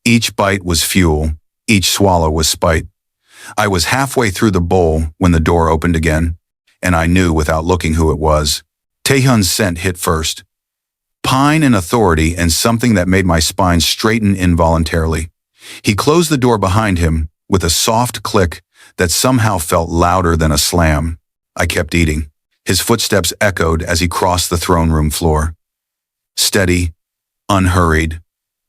Each bite was fuel, each swallow was spite. I was halfway through the bowl when the door opened again, and I knew without looking who it was. Taehyun's scent hit first. Pine and authority, and something that made my spine straighten involuntarily. He closed the door behind him with a soft click that somehow felt louder than a slam. I kept eating. His footsteps echoed as he crossed the throne room floor. Steady, unhurried,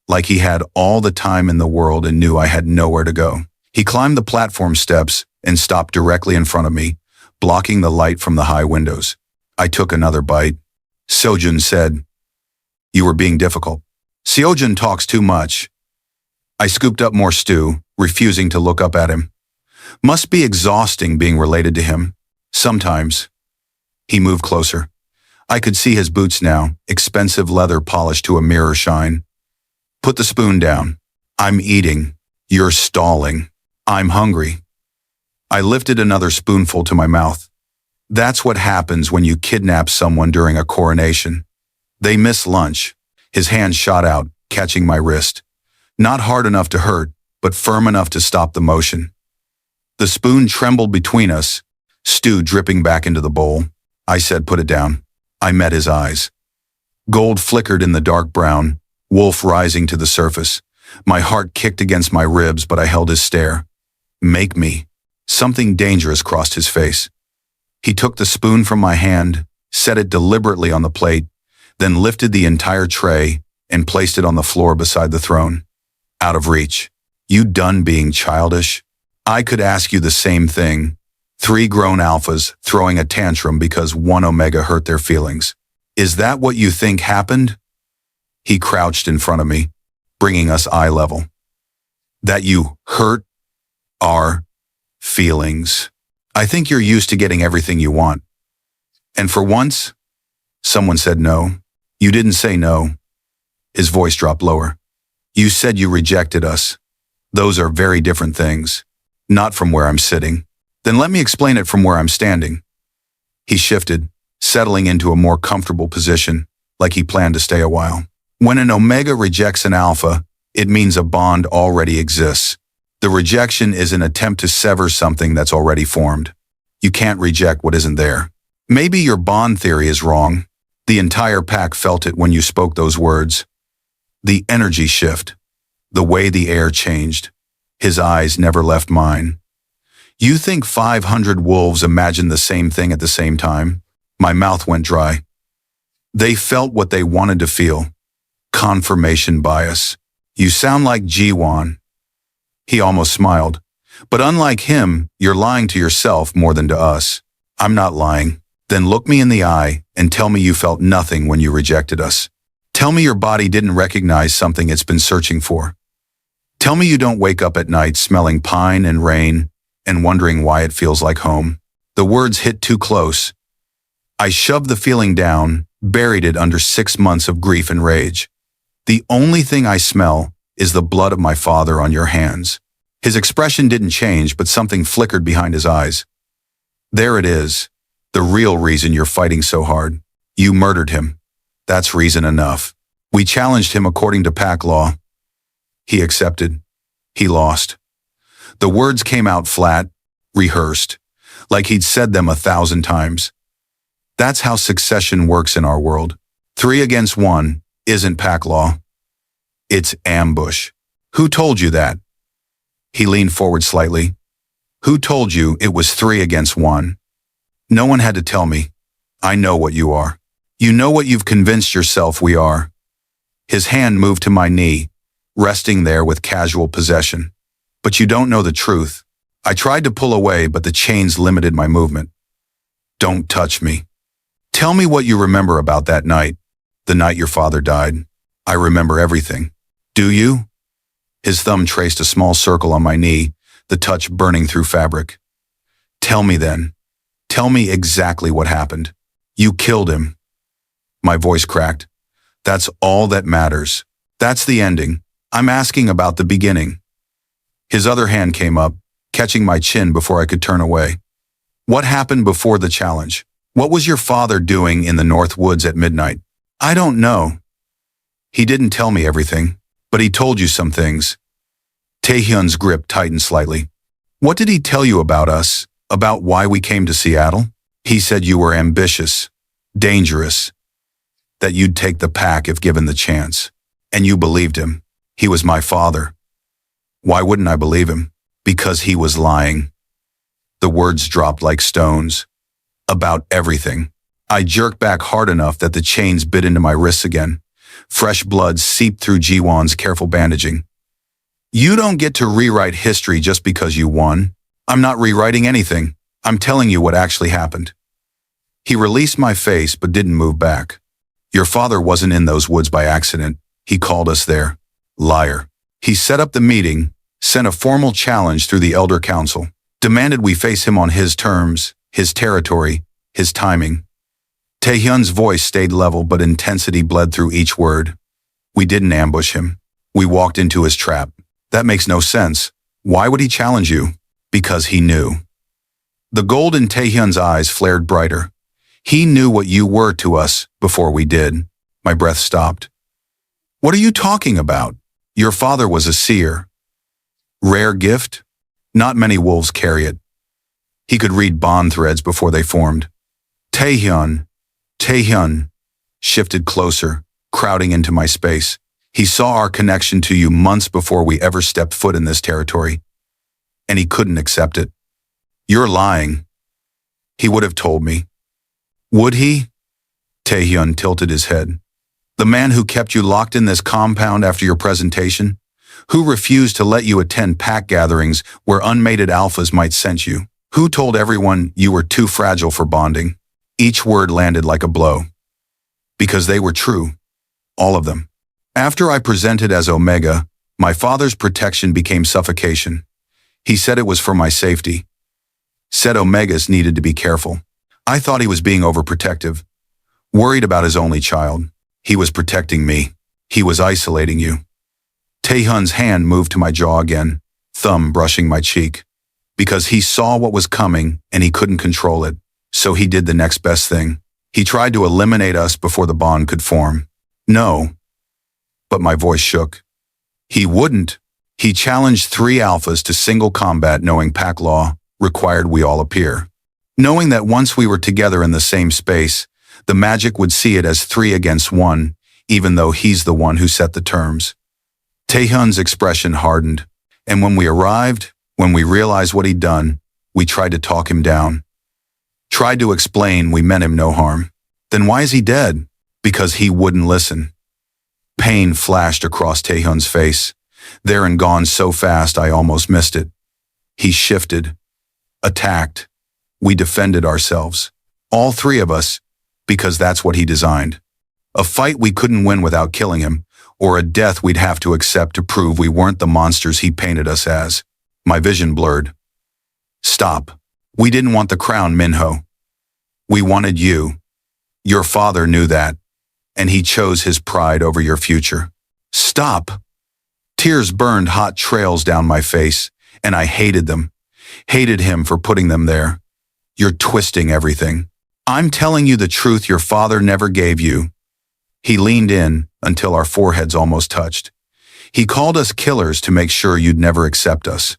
like he had all the time in the world and knew I had nowhere to go. He climbed the platform steps and stopped directly in front of me, blocking the light from the high windows. I took another bite. Seo-jun said, "You were being difficult. Seo-jun talks too much." I scooped up more stew, refusing to look up at him. Must be exhausting being related to him. Sometimes. He moved closer. I could see his boots now, expensive leather polished to a mirror shine. Put the spoon down. I'm eating. You're stalling. I'm hungry. I lifted another spoonful to my mouth. That's what happens when you kidnap someone during a coronation. They miss lunch. His hand shot out, catching my wrist. Not hard enough to hurt, but firm enough to stop the motion. The spoon trembled between us, stew dripping back into the bowl. I said, "Put it down." I met his eyes. Gold flickered in the dark brown, wolf rising to the surface. My heart kicked against my ribs, but I held his stare. Make me. Something dangerous crossed his face. He took the spoon from my hand, set it deliberately on the plate, then lifted the entire tray and placed it on the floor beside the throne. Out of reach. You done being childish? I could ask you the same thing. 3 grown alphas throwing a tantrum because one Omega hurt their feelings. Is that what you think happened? He crouched in front of me, bringing us eye level. That you hurt our feelings. I think you're used to getting everything you want. And for once, Someone said no. You didn't say no. His voice dropped lower. You said you rejected us. Those are very different things. Not from where I'm sitting. Then let me explain it from where I'm standing. He shifted, settling into a more comfortable position, like he planned to stay a while. When an Omega rejects an Alpha, it means a bond already exists. The rejection is an attempt to sever something that's already formed. You can't reject what isn't there. Maybe your bond theory is wrong. The entire pack felt it when you spoke those words. The energy shift. The way the air changed. His eyes never left mine. You think 500 wolves imagined the same thing at the same time? My mouth went dry. They felt what they wanted to feel. Confirmation bias. You sound like Jiwan. He almost smiled. But unlike him, you're lying to yourself more than to us. I'm not lying. Then look me in the eye and tell me you felt nothing when you rejected us. Tell me your body didn't recognize something it's been searching for. Tell me you don't wake up at night smelling pine and rain and wondering why it feels like home. The words hit too close. I shoved the feeling down, buried it under 6 months of grief and rage. The only thing I smell is the blood of my father on your hands. His expression didn't change, but something flickered behind his eyes. There it is. The real reason you're fighting so hard. You murdered him. That's reason enough. We challenged him according to pack law. He accepted. He lost. The words came out flat, rehearsed, like he'd said them 1,000 times. That's how succession works in our world. 3 against 1 isn't pack law. It's ambush. Who told you that? He leaned forward slightly. Who told you it was 3 against 1? No one had to tell me. I know what you are. You know what you've convinced yourself we are. His hand moved to my knee, resting there with casual possession. But you don't know the truth. I tried to pull away, but the chains limited my movement. Don't touch me. Tell me what you remember about that night, the night your father died. I remember everything. Do you? His thumb traced a small circle on my knee, the touch burning through fabric. Tell me then. Tell me exactly what happened. You killed him. My voice cracked. That's all that matters. That's the ending. I'm asking about the beginning. His other hand came up, catching my chin before I could turn away. What happened before the challenge? What was your father doing in the North Woods at midnight? I don't know. He didn't tell me everything, but he told you some things. Taehyun's grip tightened slightly. What did he tell you about us? About why we came to Seattle? He said you were ambitious, dangerous, that you'd take the pack if given the chance. And you believed him. He was my father. Why wouldn't I believe him? Because he was lying. The words dropped like stones. About everything. I jerked back hard enough that the chains bit into my wrists again. Fresh blood seeped through Jiwon's careful bandaging. You don't get to rewrite history just because you won. I'm not rewriting anything. I'm telling you what actually happened. He released my face but didn't move back. Your father wasn't in those woods by accident. He called us there. Liar. He set up the meeting, sent a formal challenge through the Elder Council, demanded we face him on his terms, his territory, his timing. Taehyun's voice stayed level, but intensity bled through each word. We didn't ambush him. We walked into his trap. That makes no sense. Why would he challenge you? Because he knew. The gold in Taehyun's eyes flared brighter. He knew what you were to us before we did. My breath stopped. What are you talking about? Your father was a seer. Rare gift? Not many wolves carry it. He could read bond threads before they formed. Taehyun shifted closer, crowding into my space. He saw our connection to you months before we ever stepped foot in this territory. And he couldn't accept it. You're lying. He would have told me. Would he? Taehyun tilted his head. The man who kept you locked in this compound after your presentation? Who refused to let you attend pack gatherings where unmated alphas might sense you? Who told everyone you were too fragile for bonding? Each word landed like a blow. Because they were true. All of them. After I presented as Omega, my father's protection became suffocation. He said it was for my safety. Said Omegas needed to be careful. I thought he was being overprotective. Worried about his only child. He was protecting me. He was isolating you. Taehyun's hand moved to my jaw again, thumb brushing my cheek. Because he saw what was coming and he couldn't control it, so he did the next best thing. He tried to eliminate us before the bond could form. No. But my voice shook. He wouldn't. He challenged 3 alphas to single combat, knowing pack law required we all appear. Knowing that once we were together in the same space, the magic would see it as 3 against 1, even though he's the one who set the terms. Taehyun's expression hardened, and when we arrived, when we realized what he'd done, we tried to talk him down. Tried to explain we meant him no harm. Then why is he dead? Because he wouldn't listen. Pain flashed across Taehyun's face, there and gone so fast I almost missed it. He shifted, attacked. We defended ourselves. All 3 of us, because that's what he designed. A fight we couldn't win without killing him, or a death we'd have to accept to prove we weren't the monsters he painted us as. My vision blurred. Stop. We didn't want the crown, Minho. We wanted you. Your father knew that, and he chose his pride over your future. Stop. Tears burned hot trails down my face, and I hated them. Hated him for putting them there. You're twisting everything. I'm telling you the truth your father never gave you. He leaned in until our foreheads almost touched. He called us killers to make sure you'd never accept us.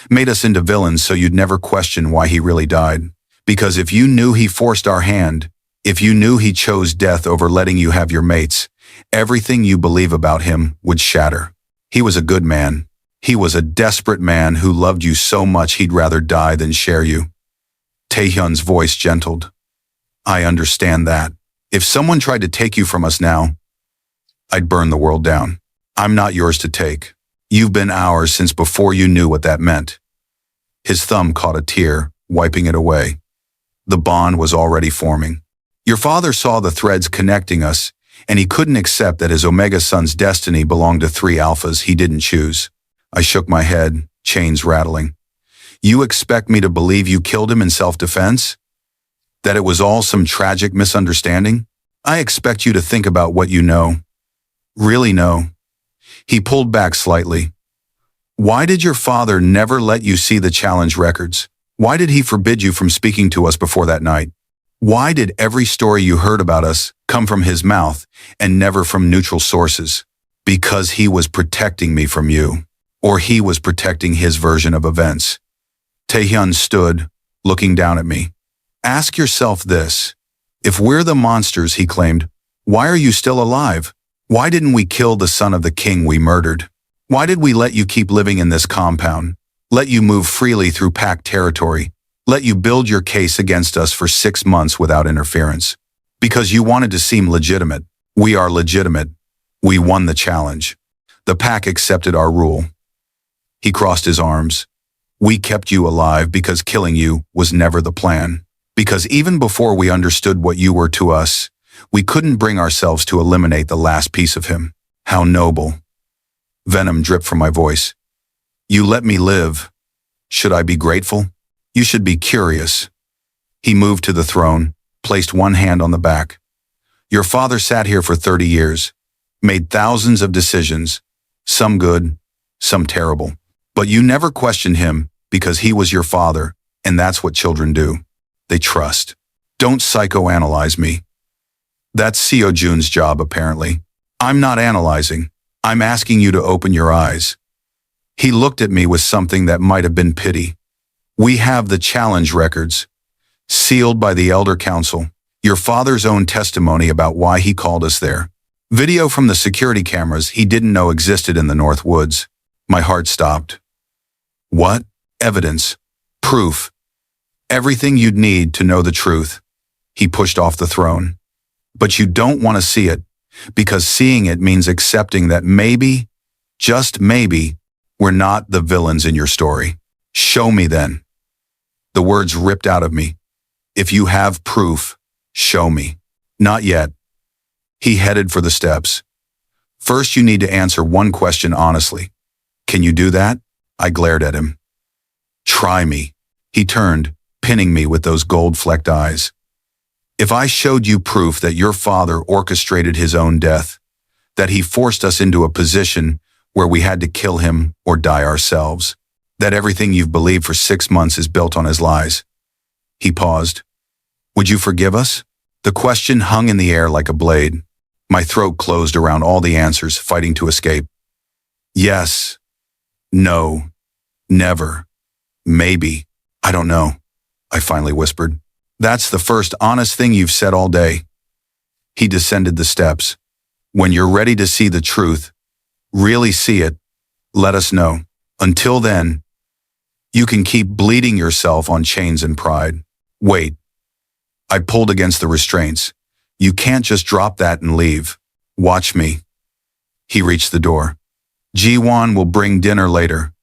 Made us into villains so you'd never question why he really died. Because if you knew he forced our hand, if you knew he chose death over letting you have your mates, everything you believe about him would shatter. He was a good man. He was a desperate man who loved you so much he'd rather die than share you. Taehyun's voice gentled. I understand that. If someone tried to take you from us now, I'd burn the world down. I'm not yours to take. You've been ours since before you knew what that meant. His thumb caught a tear, wiping it away. The bond was already forming. Your father saw the threads connecting us, and he couldn't accept that his Omega son's destiny belonged to 3 alphas he didn't choose. I shook my head, chains rattling. You expect me to believe you killed him in self-defense? That it was all some tragic misunderstanding? I expect you to think about what you know. Really know. He pulled back slightly. Why did your father never let you see the challenge records? Why did he forbid you from speaking to us before that night? Why did every story you heard about us come from his mouth and never from neutral sources? Because he was protecting me from you. Or he was protecting his version of events. Taehyun stood, looking down at me. Ask yourself this. If we're the monsters he claimed, why are you still alive? Why didn't we kill the son of the king we murdered? Why did we let you keep living in this compound? Let you move freely through packed territory? Let you build your case against us for 6 months without interference? Because you wanted to seem legitimate. We are legitimate. We won the challenge. The pack accepted our rule. He crossed his arms. We kept you alive because killing you was never the plan. Because even before we understood what you were to us, we couldn't bring ourselves to eliminate the last piece of him. How noble. Venom dripped from my voice. You let me live. Should I be grateful? You should be curious. He moved to the throne, placed one hand on the back. Your father sat here for 30 years, made thousands of decisions, some good, some terrible. But you never questioned him because he was your father, and that's what children do. They trust. Don't psychoanalyze me. That's Seo Jun's job, apparently. I'm not analyzing. I'm asking you to open your eyes. He looked at me with something that might have been pity. We have the challenge records, sealed by the Elder Council, your father's own testimony about why he called us there. Video from the security cameras he didn't know existed in the North Woods. My heart stopped. What? Evidence. Proof. Everything you'd need to know the truth. He pushed off the throne. But you don't want to see it, because seeing it means accepting that maybe, just maybe, we're not the villains in your story. Show me then. The words ripped out of me. If you have proof, show me. Not yet. He headed for the steps. First, you need to answer one question honestly. Can you do that? I glared at him. Try me. He turned, pinning me with those gold-flecked eyes. If I showed you proof that your father orchestrated his own death, that he forced us into a position where we had to kill him or die ourselves, that everything you've believed for 6 months is built on his lies." He paused. "Would you forgive us?" The question hung in the air like a blade. My throat closed around all the answers, fighting to escape. "Yes. No. Never. Maybe. I don't know," I finally whispered. "That's the first honest thing you've said all day." He descended the steps. "When you're ready to see the truth, really see it, let us know. Until then, you can keep bleeding yourself on chains and pride." "Wait." I pulled against the restraints. "You can't just drop that and leave. Watch me." He reached the door. "Ji-won will bring dinner later.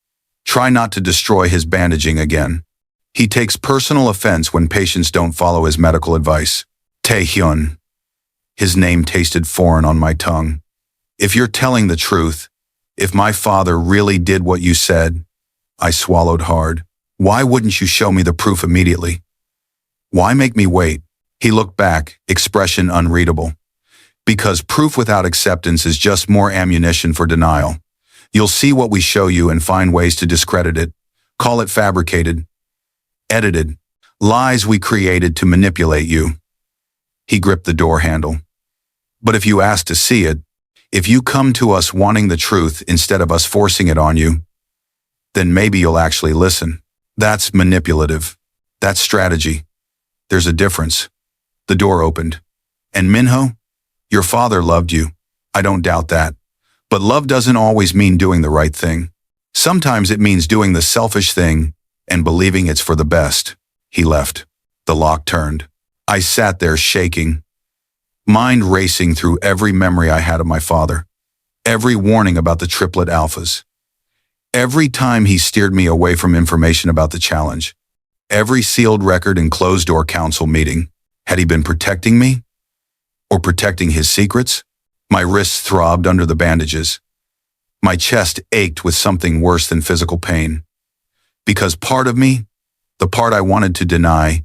Try not to destroy his bandaging again. He takes personal offense when patients don't follow his medical advice." Tae-hyun. His name tasted foreign on my tongue. "If you're telling the truth, if my father really did what you said," I swallowed hard, "why wouldn't you show me the proof immediately? Why make me wait?" He looked back, expression unreadable. "Because proof without acceptance is just more ammunition for denial. You'll see what we show you and find ways to discredit it. Call it fabricated, edited, lies we created to manipulate you." He gripped the door handle. "But if you ask to see it, if you come to us wanting the truth instead of us forcing it on you, then maybe you'll actually listen. That's manipulative. That's strategy. There's a difference." The door opened. "And Minho, your father loved you. I don't doubt that. But love doesn't always mean doing the right thing. Sometimes it means doing the selfish thing and believing it's for the best." He left. The lock turned. I sat there shaking, mind racing through every memory I had of my father, every warning about the triplet alphas, every time he steered me away from information about the challenge, every sealed record and closed-door council meeting. Had he been protecting me? Or protecting his secrets? My wrists throbbed under the bandages. My chest ached with something worse than physical pain. Because part of me, the part I wanted to deny,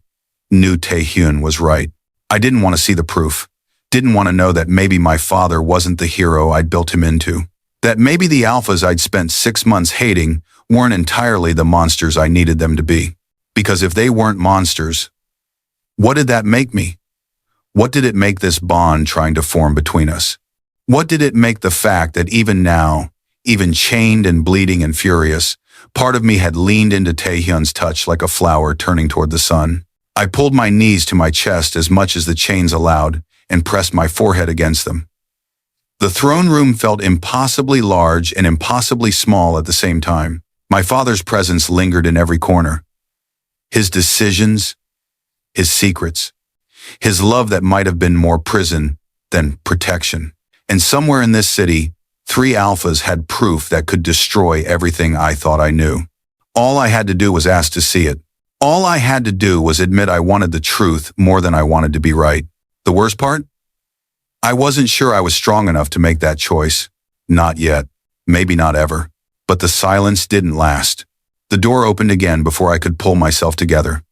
knew Tae-hyun was right. I didn't want to see the proof. Didn't want to know that maybe my father wasn't the hero I'd built him into. That maybe the alphas I'd spent 6 months hating weren't entirely the monsters I needed them to be. Because if they weren't monsters, what did that make me? What did it make this bond trying to form between us? What did it make the fact that even now, even chained and bleeding and furious, part of me had leaned into Tae-hyun's touch like a flower turning toward the sun? I pulled my knees to my chest as much as the chains allowed and pressed my forehead against them. The throne room felt impossibly large and impossibly small at the same time. My father's presence lingered in every corner. His decisions, his secrets, his love that might have been more prison than protection. And somewhere in this city, 3 alphas had proof that could destroy everything I thought I knew. All I had to do was ask to see it. All I had to do was admit I wanted the truth more than I wanted to be right. The worst part? I wasn't sure I was strong enough to make that choice. Not yet. Maybe not ever. But the silence didn't last. The door opened again before I could pull myself together.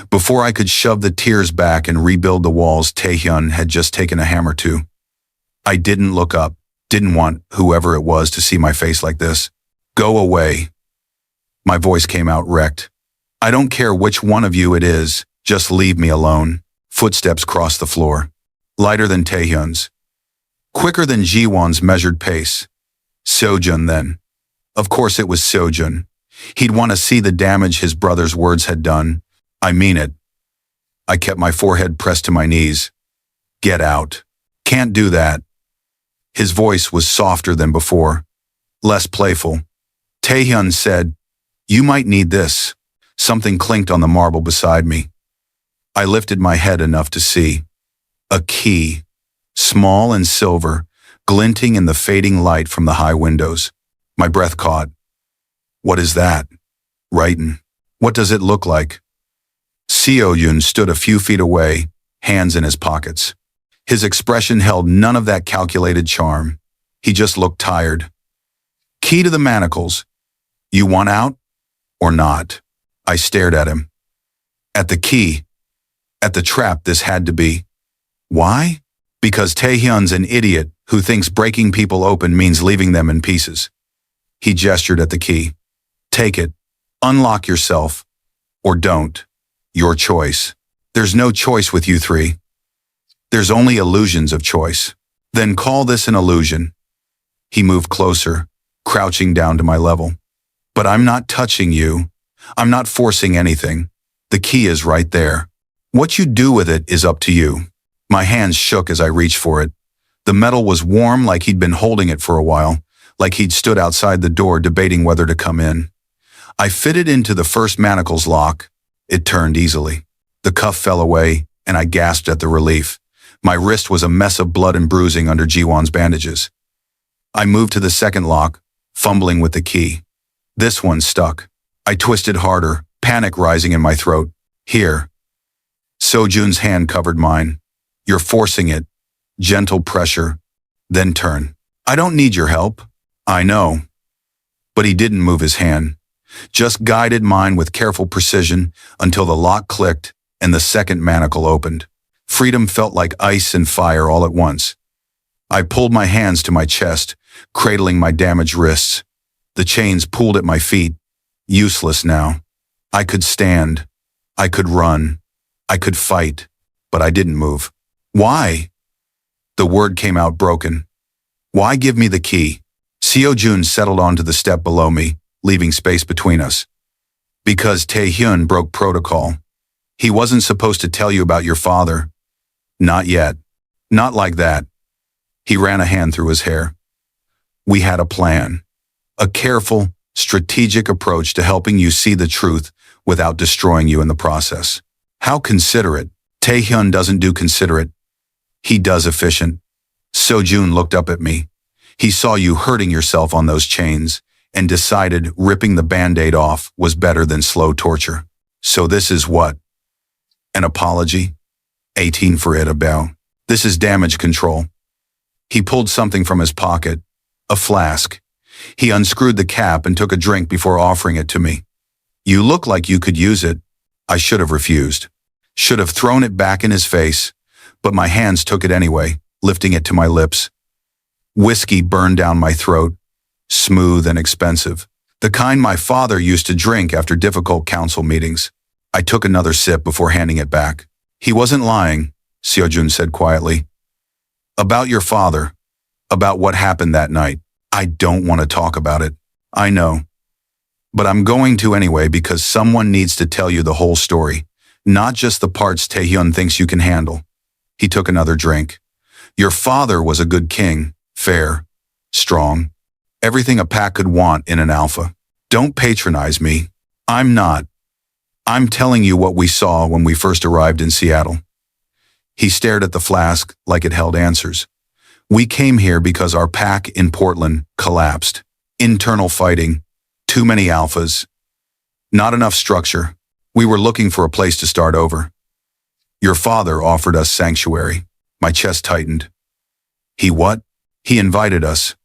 Before I could shove the tears back and rebuild the walls Tae-hyun had just taken a hammer to. I didn't look up. Didn't want whoever it was to see my face like this. "Go away." My voice came out wrecked. "I don't care which one of you it is. Just leave me alone." Footsteps crossed the floor. Lighter than Taehyun's. Quicker than Ji-won's measured pace. Sojun then. Of course it was Sojun. He'd want to see the damage his brother's words had done. I mean it. I kept my forehead pressed to my knees. "Get out. Can't do that." His voice was softer than before, less playful. Taehyun said, "You might need this." Something clinked on the marble beside me. I lifted my head enough to see. A key, small and silver, glinting in the fading light from the high windows. My breath caught. "What is that?" "Writin'. What does it look like?" Seo-yun stood a few feet away, hands in his pockets. His expression held none of that calculated charm. He just looked tired. "Key to the manacles. You want out? Or not?" I stared at him. At the key. At the trap this had to be. Why? Because Taehyun's an idiot who thinks breaking people open means leaving them in pieces. He gestured at the key. Take it. Unlock yourself. Or don't. Your choice. There's no choice with you three. There's only illusions of choice. Then call this an illusion. He moved closer, crouching down to my level. But I'm not touching you. I'm not forcing anything. The key is right there. What you do with it is up to you. My hands shook as I reached for it. The metal was warm, like he'd been holding it for a while, like he'd stood outside the door debating whether to come in. I fitted into the first manacle's lock. It turned easily. The cuff fell away, and I gasped at the relief. My wrist was a mess of blood and bruising under Jiwon's bandages. I moved to the second lock, fumbling with the key. This one stuck. I twisted harder, panic rising in my throat. Here. Sojun's hand covered mine. You're forcing it. Gentle pressure. Then turn. I don't need your help. I know. But he didn't move his hand. Just guided mine with careful precision until the lock clicked and the second manacle opened. Freedom felt like ice and fire all at once. I pulled my hands to my chest, cradling my damaged wrists. The chains pulled at my feet. Useless now. I could stand. I could run. I could fight. But I didn't move. Why? The word came out broken. Why give me the key? Seo-jun settled onto the step below me, leaving space between us. Because Taehyun broke protocol. He wasn't supposed to tell you about your father. Not yet. Not like that. He ran a hand through his hair. We had a plan. A careful, strategic approach to helping you see the truth without destroying you in the process. How considerate. Taehyun doesn't do considerate. He does efficient. Seo-jun looked up at me. He saw you hurting yourself on those chains and decided ripping the band-aid off was better than slow torture. So this is what? An apology? 18 for it about. This is damage control. He pulled something from his pocket. A flask. He unscrewed the cap and took a drink before offering it to me. You look like you could use it. I should have refused. Should have thrown it back in his face, but my hands took it anyway, lifting it to my lips. Whiskey burned down my throat, smooth and expensive. The kind my father used to drink after difficult council meetings. I took another sip before handing it back. He wasn't lying, Seo-jun said quietly. About your father. About what happened that night. I don't want to talk about it. I know. But I'm going to anyway because someone needs to tell you the whole story, not just the parts Taehyun thinks you can handle. He took another drink. Your father was a good king, fair, strong, everything a pack could want in an alpha. Don't patronize me. I'm not. I'm telling you what we saw when we first arrived in Seattle. He stared at the flask like it held answers. We came here because our pack in Portland collapsed. Internal fighting. Too many alphas. Not enough structure. We were looking for a place to start over. Your father offered us sanctuary. My chest tightened. He what? He invited us.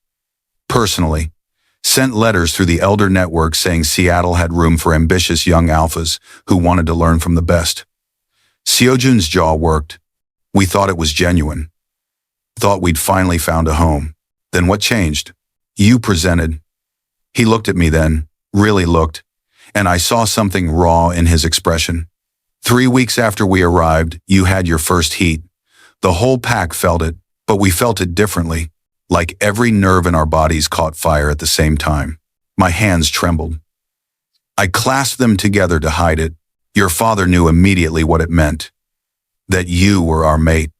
Personally. Sent letters through the elder network saying Seattle had room for ambitious young alphas who wanted to learn from the best. Seo-jun's jaw worked. We thought it was genuine. Thought we'd finally found a home. Then what changed? You presented. He looked at me then, really looked, and I saw something raw in his expression. 3 weeks after we arrived, you had your first heat. The whole pack felt it, but we felt it differently, like every nerve in our bodies caught fire at the same time. My hands trembled. I clasped them together to hide it. Your father knew immediately what it meant. That you were our mate.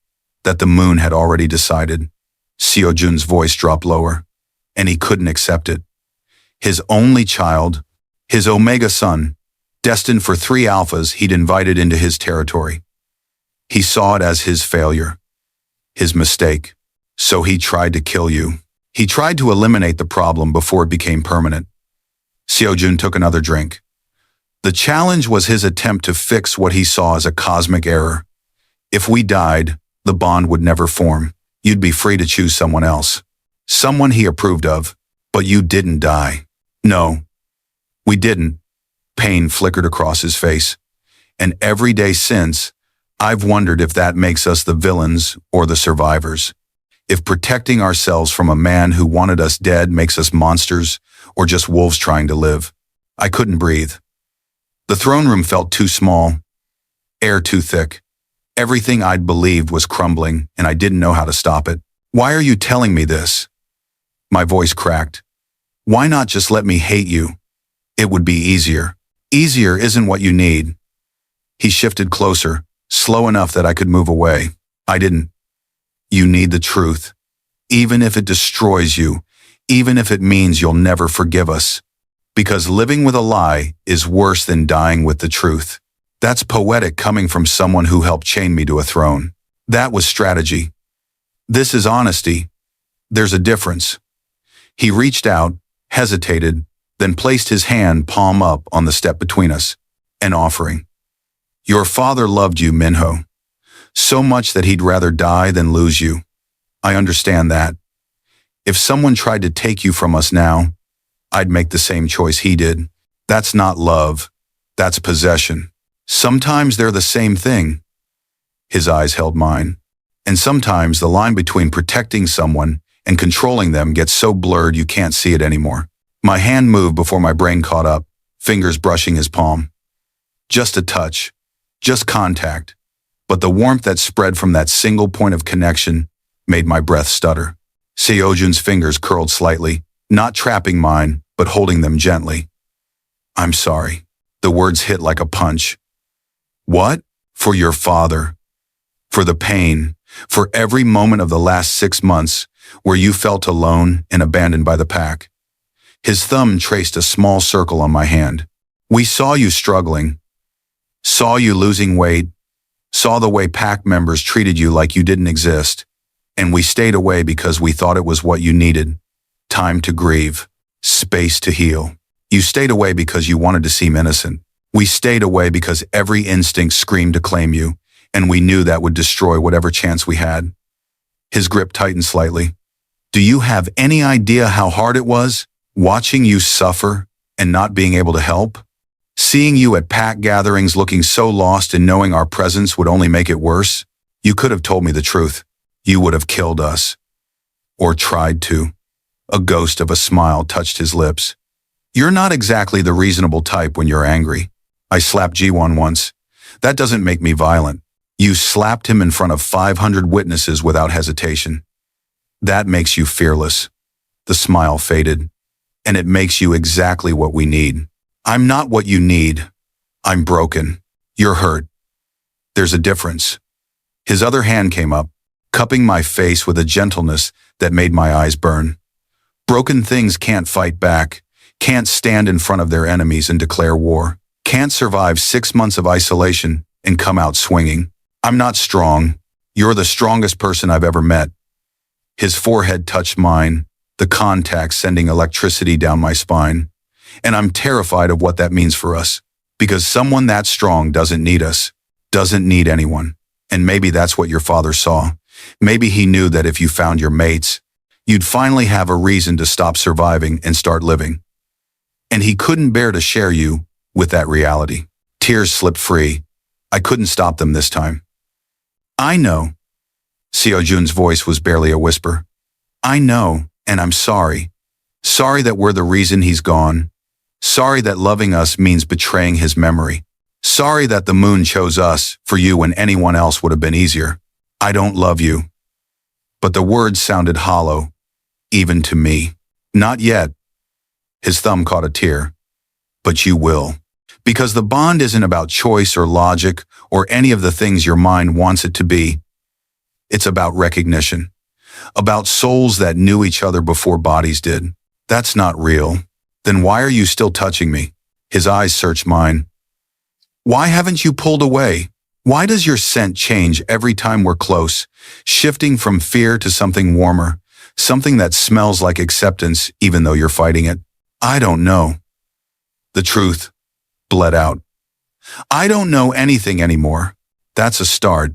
That the moon had already decided. Seo-jun's voice dropped lower, and he couldn't accept it. His only child, his Omega son, destined for 3 alphas he'd invited into his territory. He saw it as his failure, his mistake. So he tried to kill you. He tried to eliminate the problem before it became permanent. Seo-jun took another drink. The challenge was his attempt to fix what he saw as a cosmic error. If we died, the bond would never form. You'd be free to choose someone else. Someone he approved of. But you didn't die. No, we didn't. Pain flickered across his face. And every day since, I've wondered if that makes us the villains or the survivors. If protecting ourselves from a man who wanted us dead makes us monsters or just wolves trying to live. I couldn't breathe. The throne room felt too small, air too thick. Everything I'd believed was crumbling, and I didn't know how to stop it. Why are you telling me this? My voice cracked. Why not just let me hate you? It would be easier. Easier isn't what you need. He shifted closer, slow enough that I could move away. I didn't. You need the truth. Even if it destroys you, even if it means you'll never forgive us. Because living with a lie is worse than dying with the truth. That's poetic coming from someone who helped chain me to a throne. That was strategy. This is honesty. There's a difference. He reached out, hesitated, then placed his hand palm up on the step between us, an offering. Your father loved you, Minho. So much that he'd rather die than lose you. I understand that. If someone tried to take you from us now, I'd make the same choice he did. That's not love. That's possession. Sometimes they're the same thing. His eyes held mine. And sometimes the line between protecting someone and controlling them gets so blurred you can't see it anymore. My hand moved before my brain caught up, fingers brushing his palm. Just a touch. Just contact. But the warmth that spread from that single point of connection made my breath stutter. Seojun's fingers curled slightly, not trapping mine, but holding them gently. I'm sorry. The words hit like a punch. What? For your father. For the pain. For every moment of the last 6 months where you felt alone and abandoned by the pack. His thumb traced a small circle on my hand. We saw you struggling. Saw you losing weight. Saw the way pack members treated you like you didn't exist. And we stayed away because we thought it was what you needed. Time to grieve. Space to heal. You stayed away because you wanted to seem innocent. We stayed away because every instinct screamed to claim you, and we knew that would destroy whatever chance we had. His grip tightened slightly. Do you have any idea how hard it was, watching you suffer and not being able to help? Seeing you at pack gatherings looking so lost and knowing our presence would only make it worse? You could have told me the truth. You would have killed us. Or tried to. A ghost of a smile touched his lips. You're not exactly the reasonable type when you're angry. I slapped Jiwon once. That doesn't make me violent. You slapped him in front of 500 witnesses without hesitation. That makes you fearless. The smile faded. And it makes you exactly what we need. I'm not what you need. I'm broken. You're hurt. There's a difference. His other hand came up, cupping my face with a gentleness that made my eyes burn. Broken things can't fight back, can't stand in front of their enemies and declare war, can't survive 6 months of isolation and come out swinging. I'm not strong. You're the strongest person I've ever met. His forehead touched mine, the contact sending electricity down my spine. And I'm terrified of what that means for us, because someone that strong doesn't need us, doesn't need anyone. And maybe that's what your father saw. Maybe he knew that if you found your mates, you'd finally have a reason to stop surviving and start living. And he couldn't bear to share you with that reality. Tears slipped free. I couldn't stop them this time. I know. Seojun's voice was barely a whisper. I know, and I'm sorry. Sorry that we're the reason he's gone. Sorry that loving us means betraying his memory. Sorry that the moon chose us for you when anyone else would have been easier. I don't love you. But the words sounded hollow, even to me. Not yet. His thumb caught a tear. But you will. Because the bond isn't about choice or logic or any of the things your mind wants it to be. It's about recognition. About souls that knew each other before bodies did. That's not real. Then why are you still touching me? His eyes searched mine. Why haven't you pulled away? Why does your scent change every time we're close, shifting from fear to something warmer, something that smells like acceptance even though you're fighting it? I don't know. The truth bled out. I don't know anything anymore. That's a start.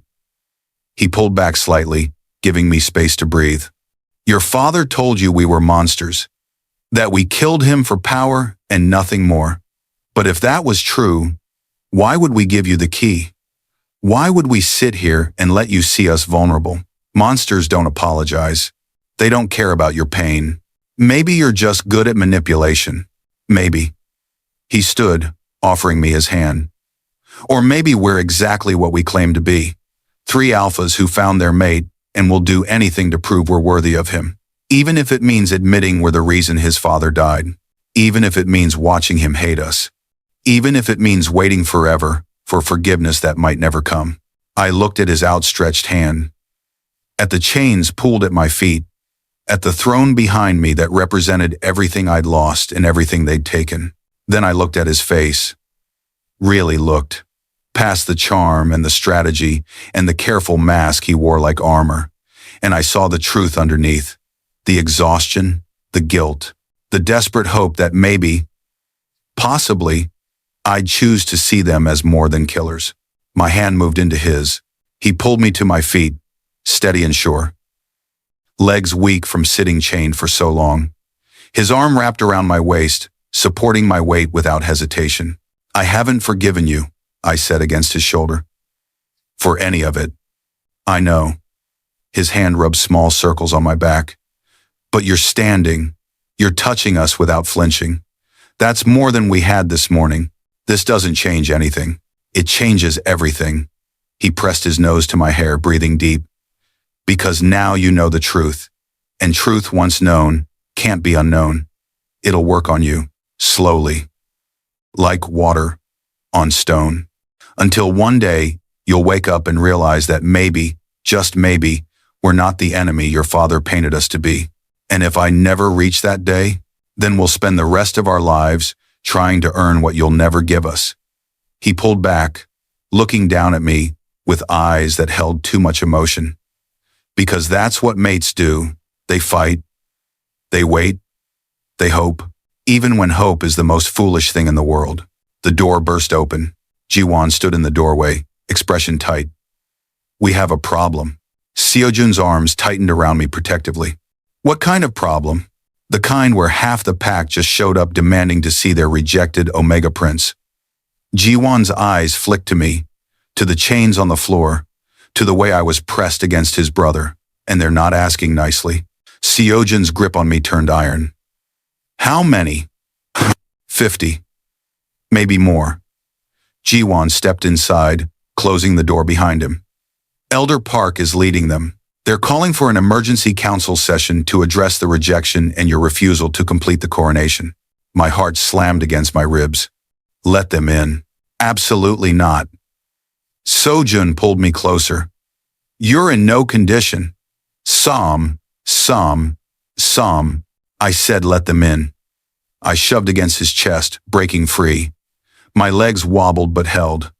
He pulled back slightly, giving me space to breathe. Your father told you we were monsters, that we killed him for power and nothing more. But if that was true, why would we give you the key? Why would we sit here and let you see us vulnerable? Monsters don't apologize. They don't care about your pain. Maybe you're just good at manipulation. Maybe. He stood, offering me his hand. Or maybe we're exactly what we claim to be. 3 alphas who found their mate and will do anything to prove we're worthy of him. Even if it means admitting we're the reason his father died. Even if it means watching him hate us. Even if it means waiting forever for forgiveness that might never come. I looked at his outstretched hand. At the chains pulled at my feet. At the throne behind me that represented everything I'd lost and everything they'd taken. Then I looked at his face. Really looked. Past the charm and the strategy and the careful mask he wore like armor. And I saw the truth underneath. The exhaustion, the guilt, the desperate hope that maybe, possibly, I'd choose to see them as more than killers. My hand moved into his. He pulled me to my feet, steady and sure. Legs weak from sitting chained for so long. His arm wrapped around my waist, supporting my weight without hesitation. I haven't forgiven you, I said against his shoulder. For any of it. I know. His hand rubbed small circles on my back. But you're standing. You're touching us without flinching. That's more than we had this morning. This doesn't change anything. It changes everything. He pressed his nose to my hair, breathing deep. Because now you know the truth. And truth once known can't be unknown. It'll work on you, slowly. Like water on stone. Until one day, you'll wake up and realize that maybe, just maybe, we're not the enemy your father painted us to be. And if I never reach that day, then we'll spend the rest of our lives trying to earn what you'll never give us. He pulled back, looking down at me with eyes that held too much emotion. Because that's what mates do. They fight. They wait. They hope. Even when hope is the most foolish thing in the world. The door burst open. Jiwon stood in the doorway, expression tight. We have a problem. Seojun's arms tightened around me protectively. What kind of problem? The kind where half the pack just showed up demanding to see their rejected Omega Prince. Jiwon's eyes flicked to me, to the chains on the floor, to the way I was pressed against his brother, and they're not asking nicely. Seojun's grip on me turned iron. How many? 50. Maybe more. Jiwon stepped inside, closing the door behind him. Elder Park is leading them. They're calling for an emergency council session to address the rejection and your refusal to complete the coronation. My heart slammed against my ribs. Let them in. Absolutely not. Sojun pulled me closer. You're in no condition. Some. I said let them in. I shoved against his chest, breaking free. My legs wobbled but held.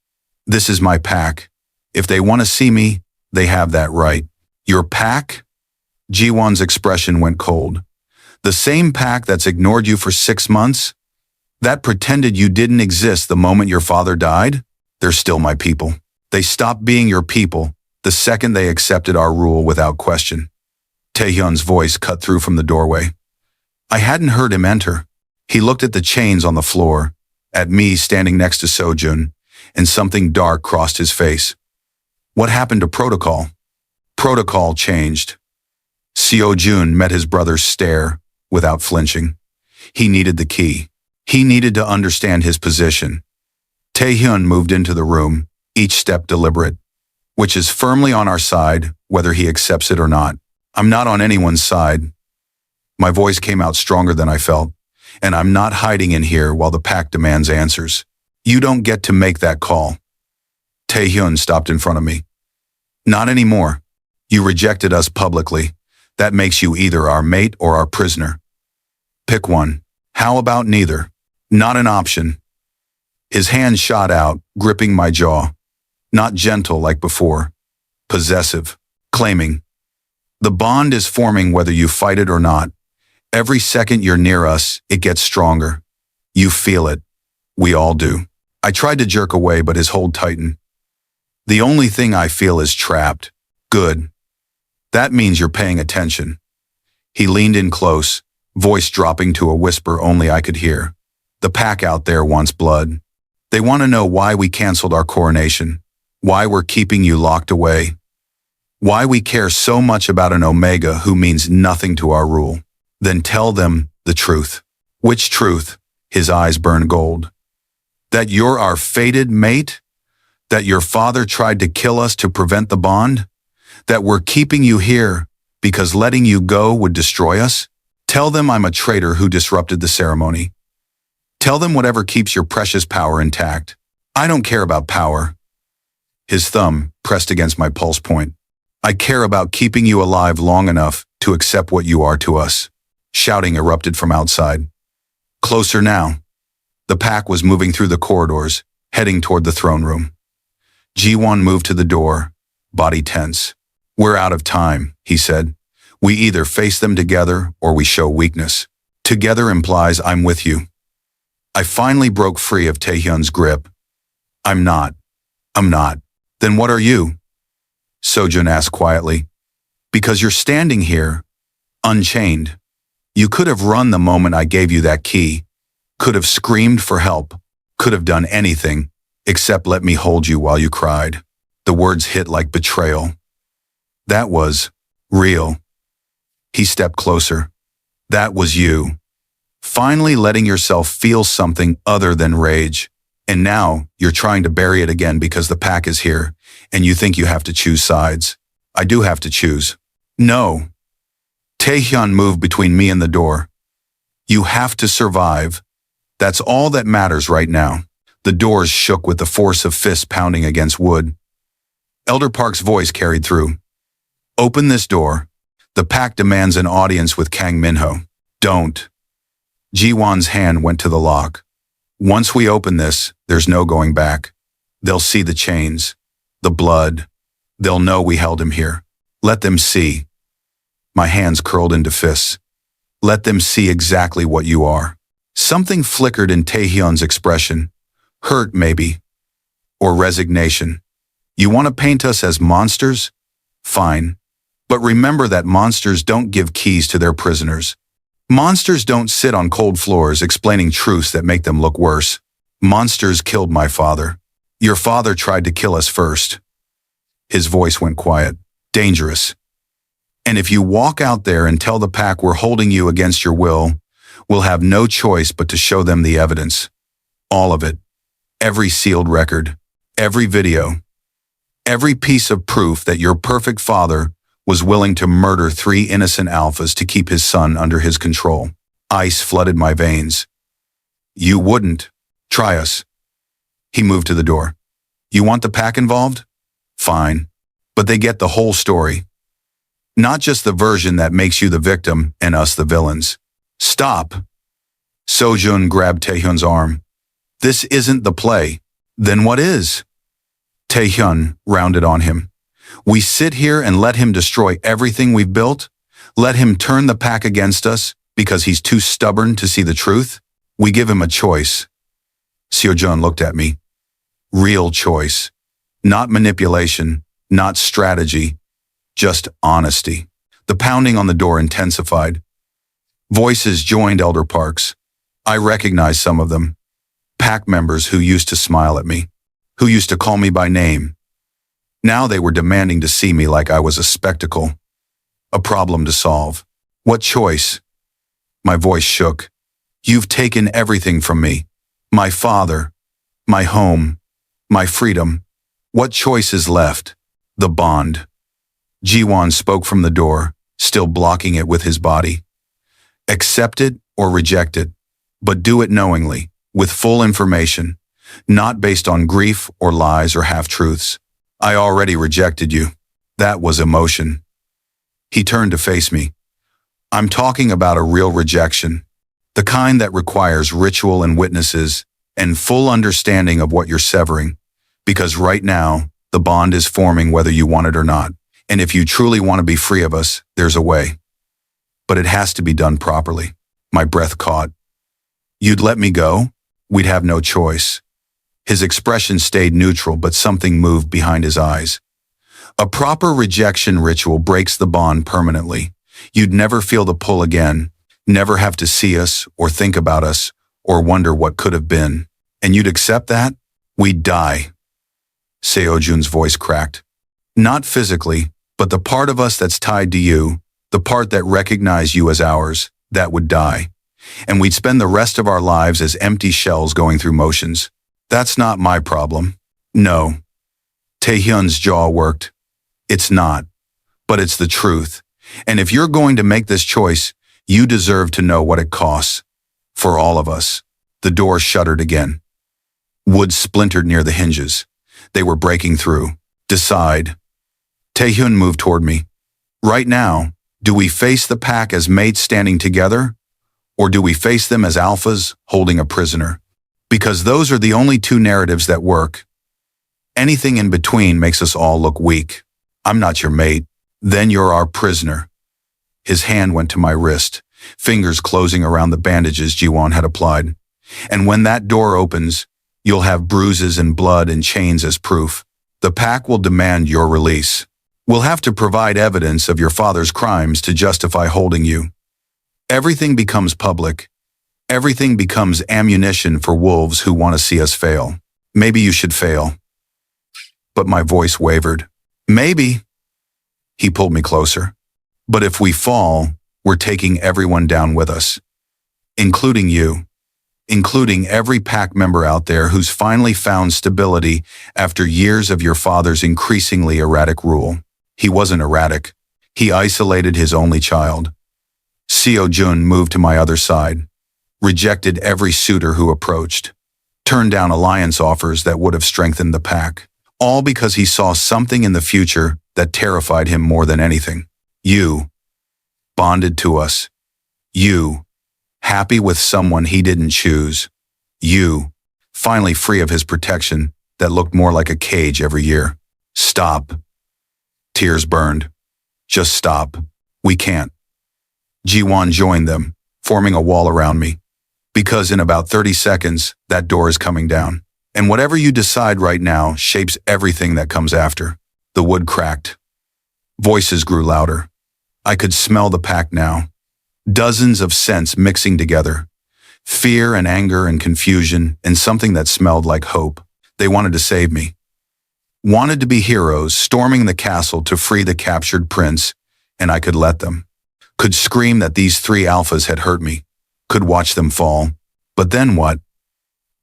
This is my pack. If they want to see me, they have that right. Your pack? Jiwon's expression went cold. The same pack that's ignored you for 6 months? That pretended you didn't exist the moment your father died? They're still my people. They stopped being your people the second they accepted our rule without question. Taehyun's voice cut through from the doorway. I hadn't heard him enter. He looked at the chains on the floor, at me standing next to Sojun, and something dark crossed his face. What happened to protocol? Protocol changed. Seojun met his brother's stare without flinching. He needed the key. He needed to understand his position. Taehyun moved into the room, each step deliberate, which is firmly on our side, whether he accepts it or not. I'm not on anyone's side. My voice came out stronger than I felt, and I'm not hiding in here while the pack demands answers. You don't get to make that call. Taehyun stopped in front of me. Not anymore. You rejected us publicly. That makes you either our mate or our prisoner. Pick one. How about neither? Not an option. His hand shot out, gripping my jaw. Not gentle like before. Possessive. Claiming. The bond is forming whether you fight it or not. Every second you're near us, it gets stronger. You feel it. We all do. I tried to jerk away, but his hold tightened. The only thing I feel is trapped. Good. That means you're paying attention. He leaned in close, voice dropping to a whisper only I could hear. The pack out there wants blood. They want to know why we canceled our coronation. Why we're keeping you locked away. Why we care so much about an Omega who means nothing to our rule. Then tell them the truth. Which truth? His eyes burn gold. That you're our fated mate? That your father tried to kill us to prevent the bond? That we're keeping you here because letting you go would destroy us? Tell them I'm a traitor who disrupted the ceremony. Tell them whatever keeps your precious power intact. I don't care about power. His thumb pressed against my pulse point. I care about keeping you alive long enough to accept what you are to us. Shouting erupted from outside. Closer now. The pack was moving through the corridors, heading toward the throne room. Ji-won moved to the door, body tense. We're out of time, he said. We either face them together or we show weakness. Together implies I'm with you. I finally broke free of Taehyun's grip. I'm not. Then what are you? Sojun asked quietly. Because you're standing here, unchained. You could have run the moment I gave you that key, could have screamed for help, could have done anything, except let me hold you while you cried. The words hit like betrayal. That was real. He stepped closer. That was you. Finally letting yourself feel something other than rage. And now you're trying to bury it again because the pack is here, and you think you have to choose sides. I do have to choose. No. Taehyun moved between me and the door. You have to survive. That's all that matters right now. The doors shook with the force of fists pounding against wood. Elder Park's voice carried through. Open this door. The pack demands an audience with Kang Minho. Don't. Ji-won's hand went to the lock. Once we open this, there's no going back. They'll see the chains, the blood. They'll know we held him here. Let them see. My hands curled into fists. Let them see exactly what you are. Something flickered in Taehyun's expression. Hurt, maybe. Or resignation. You want to paint us as monsters? Fine. But remember that monsters don't give keys to their prisoners. Monsters don't sit on cold floors explaining truths that make them look worse. Monsters killed my father. Your father tried to kill us first. His voice went quiet. Dangerous. And if you walk out there and tell the pack we're holding you against your will, we'll have no choice but to show them the evidence. All of it. Every sealed record. Every video. Every piece of proof that your perfect father was willing to murder 3 innocent alphas to keep his son under his control. Ice flooded my veins. You wouldn't. Try us. He moved to the door. You want the pack involved? Fine. But they get the whole story. Not just the version that makes you the victim and us the villains. Stop. Sojun grabbed Taehyun's arm. This isn't the play. Then what is? Taehyun rounded on him. We sit here and let him destroy everything we've built? Let him turn the pack against us because he's too stubborn to see the truth? We give him a choice. Sojun looked at me. Real choice. Not manipulation, not strategy, just honesty. The pounding on the door intensified. Voices joined Elder Park's. I recognized some of them. Pack members who used to smile at me, who used to call me by name. Now they were demanding to see me like I was a spectacle, a problem to solve. What choice? My voice shook. You've taken everything from me. My father, my home, my freedom. What choice is left? The bond. Ji-won spoke from the door, still blocking it with his body. Accept it or reject it, but do it knowingly, with full information, not based on grief or lies or half-truths. I already rejected you. That was emotion. He turned to face me. I'm talking about a real rejection, the kind that requires ritual and witnesses and full understanding of what you're severing, because right now, the bond is forming whether you want it or not. And if you truly want to be free of us, there's a way. But it has to be done properly. My breath caught. You'd let me go? We'd have no choice. His expression stayed neutral, but something moved behind his eyes. A proper rejection ritual breaks the bond permanently. You'd never feel the pull again, never have to see us or think about us or wonder what could have been. And you'd accept that? We'd die. Seojun's voice cracked. Not physically, but the part of us that's tied to you, the part that recognized you as ours, that would die. And we'd spend the rest of our lives as empty shells going through motions. That's not my problem. No. Taehyun's jaw worked. It's not. But it's the truth. And if you're going to make this choice, you deserve to know what it costs. For all of us. The door shuddered again. Wood splintered near the hinges. They were breaking through. Decide. Taehyun moved toward me. Right now, do we face the pack as mates standing together? Or do we face them as alphas holding a prisoner? Because those are the only two narratives that work. Anything in between makes us all look weak. I'm not your mate. Then you're our prisoner. His hand went to my wrist, fingers closing around the bandages Jiwon had applied. And when that door opens, you'll have bruises and blood and chains as proof. The pack will demand your release. We'll have to provide evidence of your father's crimes to justify holding you. Everything becomes public. Everything becomes ammunition for wolves who want to see us fail. Maybe you should fail. But my voice wavered. Maybe. He pulled me closer. But if we fall, we're taking everyone down with us. Including you. Including every pack member out there who's finally found stability after years of your father's increasingly erratic rule. He wasn't erratic. He isolated his only child. Seojun moved to my other side, rejected every suitor who approached, turned down alliance offers that would have strengthened the pack, all because he saw something in the future that terrified him more than anything. You, bonded to us. You, happy with someone he didn't choose. You, finally free of his protection that looked more like a cage every year. Stop. Tears burned. Just stop. We can't. Jiwon joined them, forming a wall around me. Because in about 30 seconds, that door is coming down. And whatever you decide right now shapes everything that comes after. The wood cracked. Voices grew louder. I could smell the pack now. Dozens of scents mixing together. Fear and anger and confusion and something that smelled like hope. They wanted to save me. Wanted to be heroes, storming the castle to free the captured prince, and I could let them. Could scream that these three alphas had hurt me. Could watch them fall. But then what?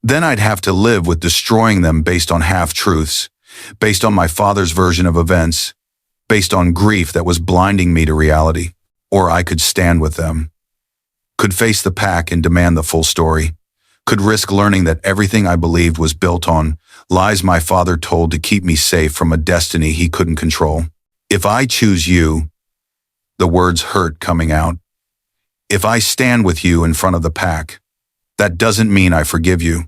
Then I'd have to live with destroying them based on half-truths, based on my father's version of events, based on grief that was blinding me to reality. Or I could stand with them. Could face the pack and demand the full story. Could risk learning that everything I believed was built on lies my father told to keep me safe from a destiny he couldn't control. If I choose you, the words hurt coming out. If I stand with you in front of the pack, that doesn't mean I forgive you.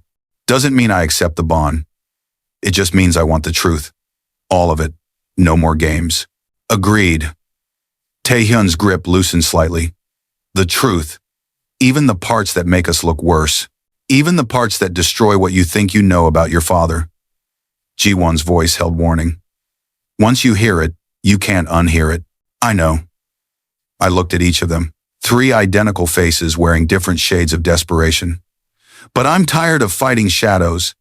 Doesn't mean I accept the bond. It just means I want the truth. All of it. No more games. Agreed. Taehyun's grip loosened slightly. The truth. Even the parts that make us look worse. Even the parts that destroy what you think you know about your father. Jiwon's voice held warning. Once you hear it, you can't unhear it. I know. I looked at each of them. Three identical faces wearing different shades of desperation. But I'm tired of fighting shadows.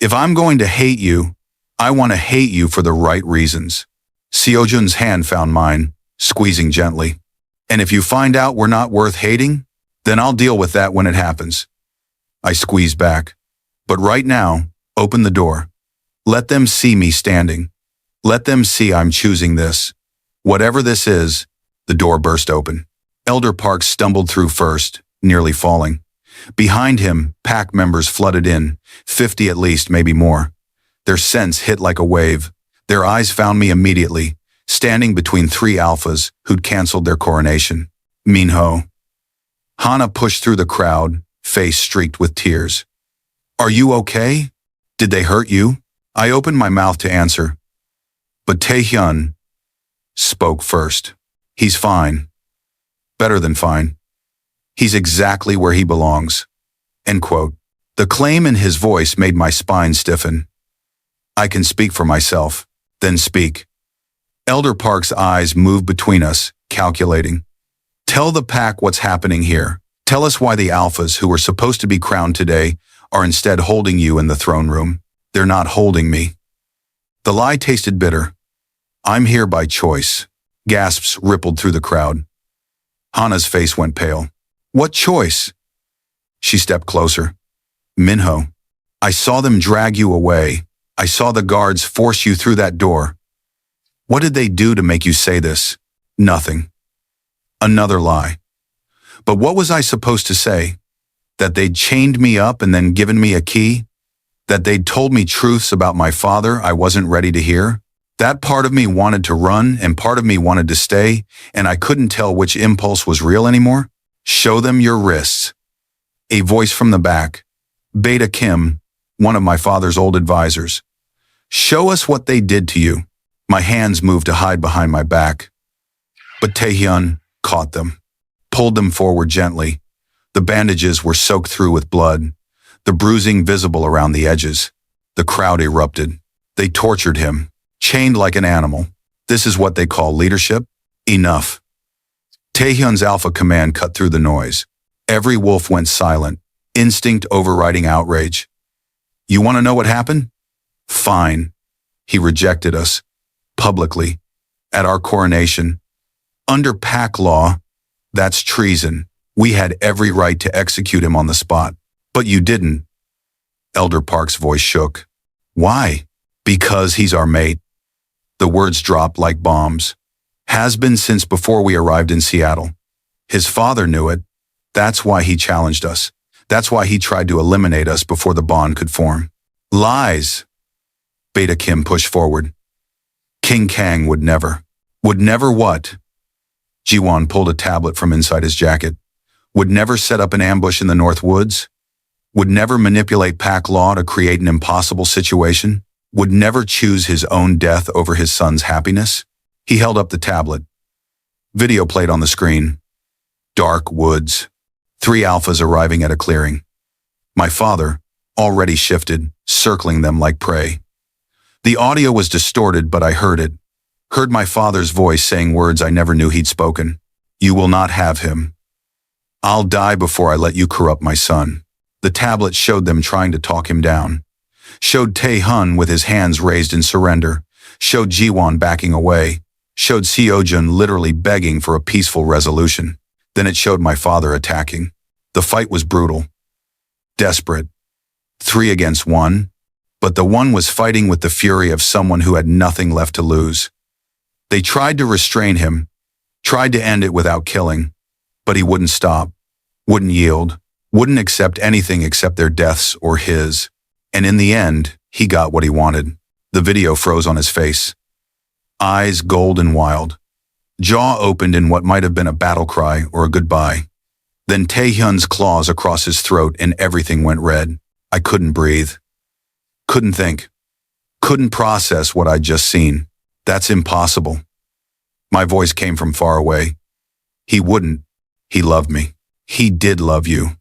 If I'm going to hate you, I want to hate you for the right reasons. Seojun's hand found mine, squeezing gently. And if you find out we're not worth hating, then I'll deal with that when it happens. I squeezed back. But right now, open the door. Let them see me standing. Let them see I'm choosing this. Whatever this is. The door burst open. Elder Park stumbled through first, nearly falling. Behind him, pack members flooded in, 50 at least, maybe more. Their scents hit like a wave. Their eyes found me immediately, standing between three alphas who'd canceled their coronation. Minho. Hana pushed through the crowd, face streaked with tears. Are you okay? Did they hurt you? I opened my mouth to answer. But Taehyun spoke first. He's fine. Better than fine. He's exactly where he belongs. End quote. The claim in his voice made my spine stiffen. I can speak for myself. Then speak. Elder Park's eyes moved between us, calculating. Tell the pack what's happening here. Tell us why the alphas who were supposed to be crowned today are instead holding you in the throne room. They're not holding me. The lie tasted bitter. I'm here by choice. Gasps rippled through the crowd. Hana's face went pale. What choice? She stepped closer. Minho, I saw them drag you away. I saw the guards force you through that door. What did they do to make you say this? Nothing. Another lie. But what was I supposed to say? That they'd chained me up and then given me a key? That they'd told me truths about my father I wasn't ready to hear? That part of me wanted to run and part of me wanted to stay, and I couldn't tell which impulse was real anymore? Show them your wrists. A voice from the back. Beta Kim, one of my father's old advisors. Show us what they did to you. My hands moved to hide behind my back. But Taehyun caught them, pulled them forward gently. The bandages were soaked through with blood, the bruising visible around the edges. The crowd erupted. They tortured him, chained like an animal. This is what they call leadership? Enough. Taehyun's alpha command cut through the noise. Every wolf went silent, instinct overriding outrage. You want to know what happened? Fine. He rejected us, publicly, at our coronation. Under pack law, that's treason. We had every right to execute him on the spot. But you didn't. Elder Park's voice shook. Why? Because he's our mate. The words dropped like bombs. Has been since before we arrived in Seattle. His father knew it. That's why he challenged us. That's why he tried to eliminate us before the bond could form. Lies. Beta Kim pushed forward. King Kang would never. Would never what? Jiwon pulled a tablet from inside his jacket. Would never set up an ambush in the North Woods? Would never manipulate pack law to create an impossible situation? Would never choose his own death over his son's happiness? He held up the tablet. Video played on the screen. Dark woods. 3 alphas arriving at a clearing. My father, already shifted, circling them like prey. The audio was distorted, but I heard it. Heard my father's voice saying words I never knew he'd spoken. You will not have him. I'll die before I let you corrupt my son. The tablet showed them trying to talk him down. Showed Taehyun with his hands raised in surrender. Showed Jiwon backing away. Showed Seojun literally begging for a peaceful resolution. Then it showed my father attacking. The fight was brutal. Desperate. 3 against 1. But the one was fighting with the fury of someone who had nothing left to lose. They tried to restrain him. Tried to end it without killing. But he wouldn't stop. Wouldn't yield. Wouldn't accept anything except their deaths or his. And in the end, he got what he wanted. The video froze on his face. Eyes gold and wild. Jaw opened in what might have been a battle cry or a goodbye. Then Taehyun's claws across his throat and everything went red. I couldn't breathe. Couldn't think. Couldn't process what I'd just seen. That's impossible. My voice came from far away. He wouldn't. He loved me. He did love you.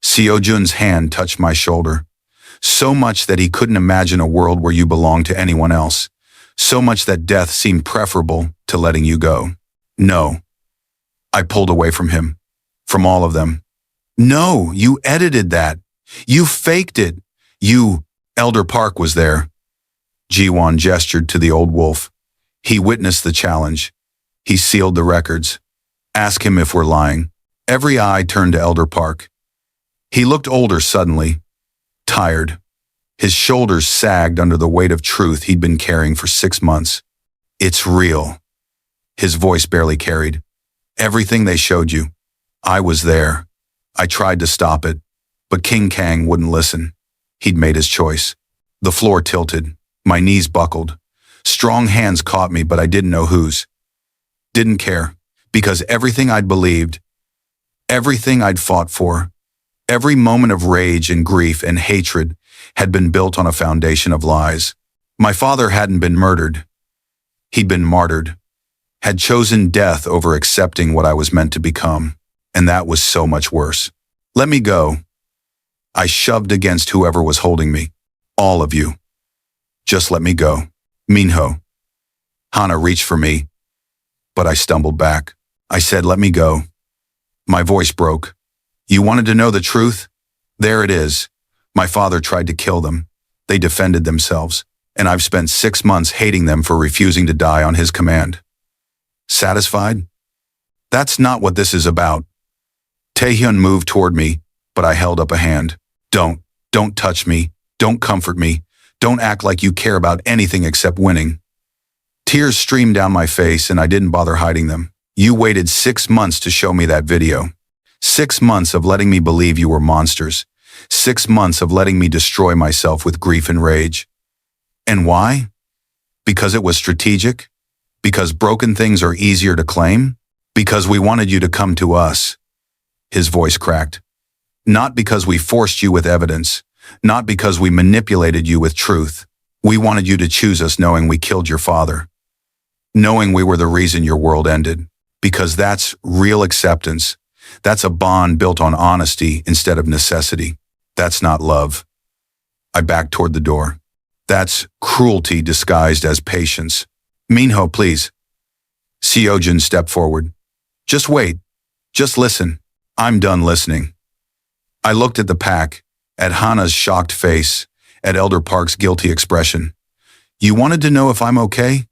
Seojun's hand touched my shoulder. So much that he couldn't imagine a world where you belonged to anyone else. So much that death seemed preferable to letting you go. No. I pulled away from him. From all of them. No, you edited that. You faked it. You, Elder Park was there. Jiwon gestured to the old wolf. He witnessed the challenge. He sealed the records. Ask him if we're lying. Every eye turned to Elder Park. He looked older suddenly. Tired. His shoulders sagged under the weight of truth he'd been carrying for 6 months. It's real. His voice barely carried. Everything they showed you. I was there. I tried to stop it. But King Kang wouldn't listen. He'd made his choice. The floor tilted. My knees buckled. Strong hands caught me, but I didn't know whose. Didn't care. Because everything I'd believed, everything I'd fought for, every moment of rage and grief and hatred had been built on a foundation of lies. My father hadn't been murdered. He'd been martyred. Had chosen death over accepting what I was meant to become. And that was so much worse. Let me go. I shoved against whoever was holding me. All of you. Just let me go. Minho. Hana reached for me, but I stumbled back. I said, let me go. My voice broke. You wanted to know the truth? There it is. My father tried to kill them. They defended themselves. And I've spent 6 months hating them for refusing to die on his command. Satisfied? That's not what this is about. Taehyun moved toward me, but I held up a hand. Don't touch me. Don't comfort me. Don't act like you care about anything except winning. Tears streamed down my face and I didn't bother hiding them. You waited 6 months to show me that video. 6 months of letting me believe you were monsters. 6 months of letting me destroy myself with grief and rage. And why? Because it was strategic? Because broken things are easier to claim? Because we wanted you to come to us. His voice cracked. Not because we forced you with evidence. Not because we manipulated you with truth. We wanted you to choose us knowing we killed your father. Knowing we were the reason your world ended. Because that's real acceptance. That's a bond built on honesty instead of necessity. That's not love. I backed toward the door. That's cruelty disguised as patience. Minho, please. Seojin stepped forward. Just wait. Just listen. I'm done listening. I looked at the pack, at Hana's shocked face, at Elder Park's guilty expression. You wanted to know if I'm okay?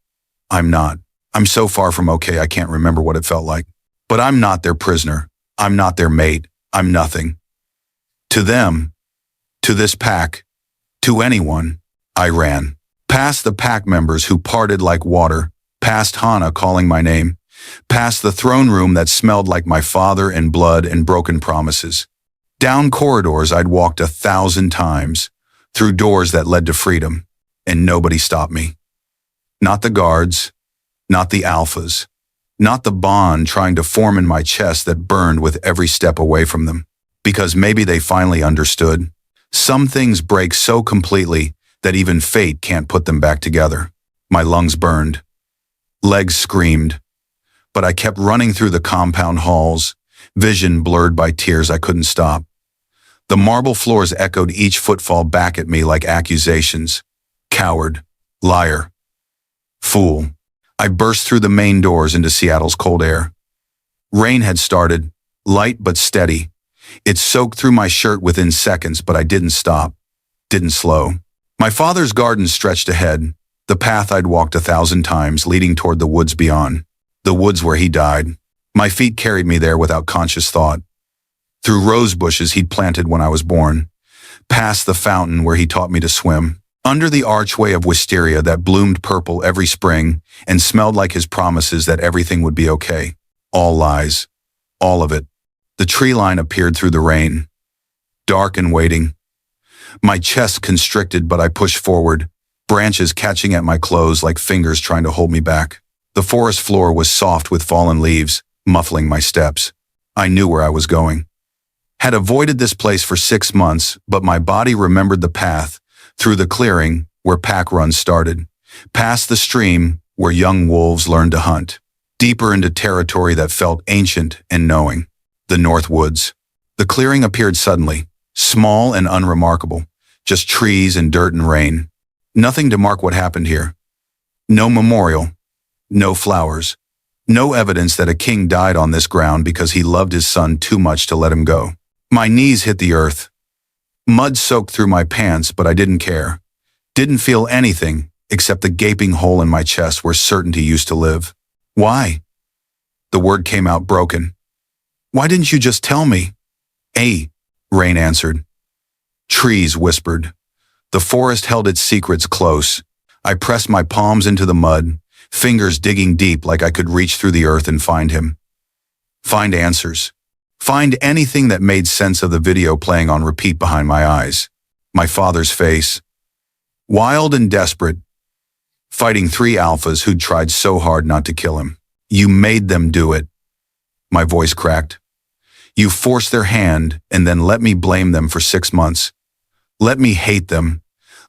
I'm not. I'm so far from okay I can't remember what it felt like. But I'm not their prisoner. I'm not their mate. I'm nothing. To them, to this pack, to anyone, I ran. Past the pack members who parted like water, past Hana calling my name, past the throne room that smelled like my father and blood and broken promises. Down corridors I'd walked 1,000 times, through doors that led to freedom, and nobody stopped me. Not the guards, not the alphas, not the bond trying to form in my chest that burned with every step away from them. Because maybe they finally understood. Some things break so completely that even fate can't put them back together. My lungs burned. Legs screamed. But I kept running through the compound halls, vision blurred by tears I couldn't stop. The marble floors echoed each footfall back at me like accusations. Coward. Liar. Fool. I burst through the main doors into Seattle's cold air. Rain had started, light but steady. It soaked through my shirt within seconds, but I didn't stop, didn't slow. My father's garden stretched ahead, the path I'd walked 1,000 times leading toward the woods beyond, the woods where he died. My feet carried me there without conscious thought. Through rose bushes he'd planted when I was born, past the fountain where he taught me to swim, under the archway of wisteria that bloomed purple every spring and smelled like his promises that everything would be okay. All lies. All of it. The tree line appeared through the rain, dark and waiting. My chest constricted, but I pushed forward, branches catching at my clothes like fingers trying to hold me back. The forest floor was soft with fallen leaves, muffling my steps. I knew where I was going. Had avoided this place for 6 months, but my body remembered the path, through the clearing where pack runs started, past the stream where young wolves learned to hunt, deeper into territory that felt ancient and knowing. The North Woods. The clearing appeared suddenly, small and unremarkable, just trees and dirt and rain. Nothing to mark what happened here. No memorial, no flowers, no evidence that a king died on this ground because he loved his son too much to let him go. My knees hit the earth. Mud soaked through my pants, but I didn't care. Didn't feel anything except the gaping hole in my chest where certainty used to live. Why? The word came out broken. Why didn't you just tell me? Rain answered. Trees whispered. The forest held its secrets close. I pressed my palms into the mud, fingers digging deep like I could reach through the earth and find him. Find answers. Find anything that made sense of the video playing on repeat behind my eyes. My father's face. Wild and desperate. Fighting 3 alphas who'd tried so hard not to kill him. You made them do it. My voice cracked. You forced their hand and then let me blame them for 6 months. Let me hate them.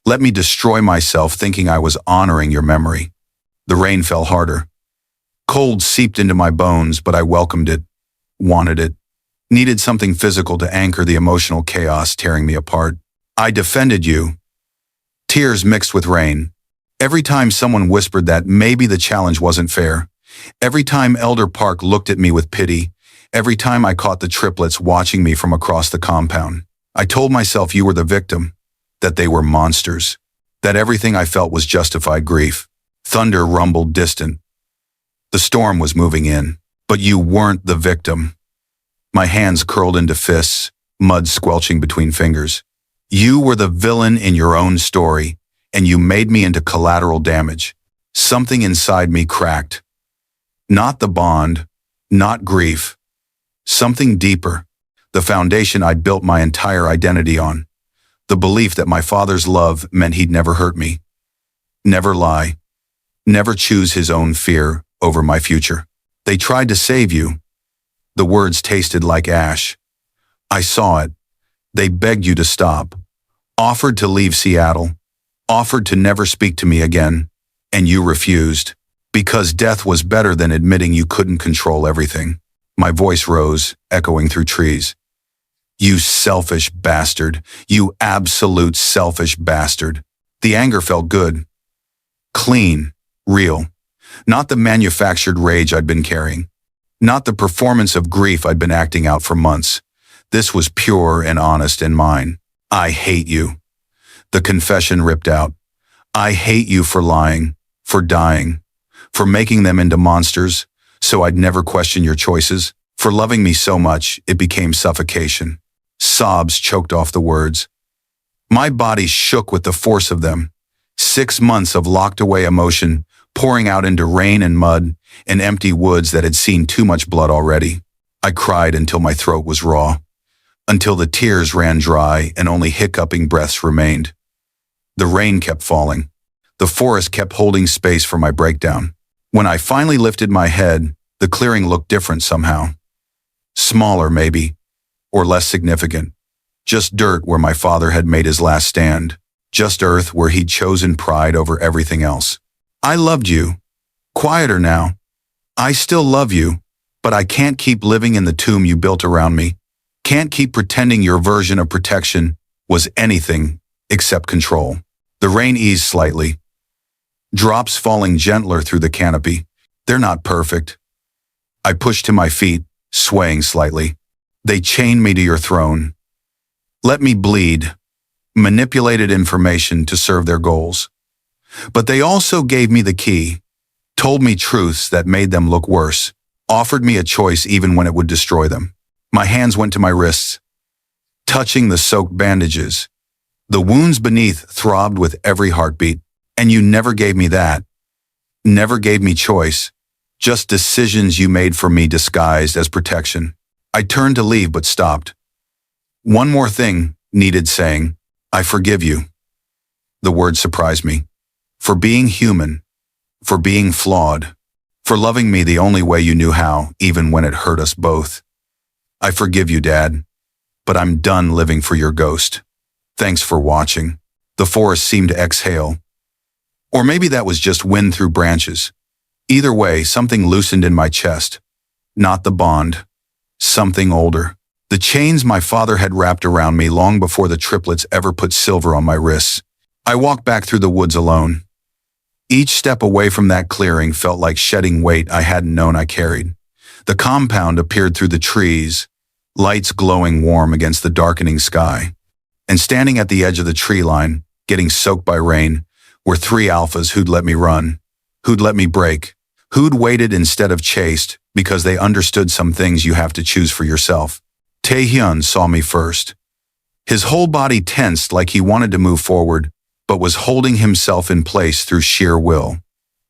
Let me destroy myself thinking I was honoring your memory. The rain fell harder. Cold seeped into my bones, but I welcomed it, wanted it, needed something physical to anchor the emotional chaos tearing me apart. I defended you. Tears mixed with rain. Every time someone whispered that maybe the challenge wasn't fair. Every time Elder Park looked at me with pity. Every time I caught the triplets watching me from across the compound. I told myself you were the victim, that they were monsters. that everything I felt was justified grief. Thunder rumbled distant. The storm was moving in, but you weren't the victim. My hands curled into fists, mud squelching between fingers. You were the villain in your own story, and you made me into collateral damage. Something inside me cracked. Not the bond, not grief. Something deeper. The foundation I'd built my entire identity on. The belief that my father's love meant he'd never hurt me. Never lie. Never choose his own fear over my future. They tried to save you. The words tasted like ash. I saw it. They begged you to stop. Offered to leave Seattle. Offered to never speak to me again. And you refused. Because death was better than admitting you couldn't control everything. My voice rose, echoing through trees. You selfish bastard. You absolute selfish bastard. The anger felt good. Clean. Real. Not the manufactured rage I'd been carrying. Not the performance of grief I'd been acting out for months. This was pure and honest and mine. I hate you. The confession ripped out. I hate you for lying, for dying, for making them into monsters, so I'd never question your choices, for loving me so much it became suffocation. Sobs choked off the words. My body shook with the force of them. 6 months of locked-away emotion pouring out into rain and mud and empty woods that had seen too much blood already. I cried until my throat was raw, until the tears ran dry and only hiccuping breaths remained. The rain kept falling. The forest kept holding space for my breakdown. When I finally lifted my head, the clearing looked different somehow. Smaller, maybe, or less significant. Just dirt where my father had made his last stand. Just earth where he'd chosen pride over everything else. I loved you. Quieter now. I still love you, but I can't keep living in the tomb you built around me. Can't keep pretending your version of protection was anything except control. The rain eased slightly. Drops falling gentler through the canopy. They're not perfect. I pushed to my feet, swaying slightly. They chained me to your throne. Let me bleed. Manipulated information to serve their goals. But they also gave me the key, told me truths that made them look worse, offered me a choice even when it would destroy them. My hands went to my wrists, touching the soaked bandages. The wounds beneath throbbed with every heartbeat, and you never gave me that. Never gave me choice, just decisions you made for me disguised as protection. I turned to leave but stopped. One more thing needed saying. I forgive you. The word surprised me. For being human, for being flawed, for loving me the only way you knew how, even when it hurt us both. I forgive you, Dad, but I'm done living for your ghost. Thanks for watching. The forest seemed to exhale. Or maybe that was just wind through branches. Either way, something loosened in my chest. Not the bond. Something older. The chains my father had wrapped around me long before the triplets ever put silver on my wrists. I walked back through the woods alone. Each step away from that clearing felt like shedding weight I hadn't known I carried. The compound appeared through the trees, lights glowing warm against the darkening sky. And standing at the edge of the tree line, getting soaked by rain, were 3 alphas who'd let me run, who'd let me break, who'd waited instead of chased because they understood some things you have to choose for yourself. Taehyun saw me first. His whole body tensed like he wanted to move forward, but was holding himself in place through sheer will.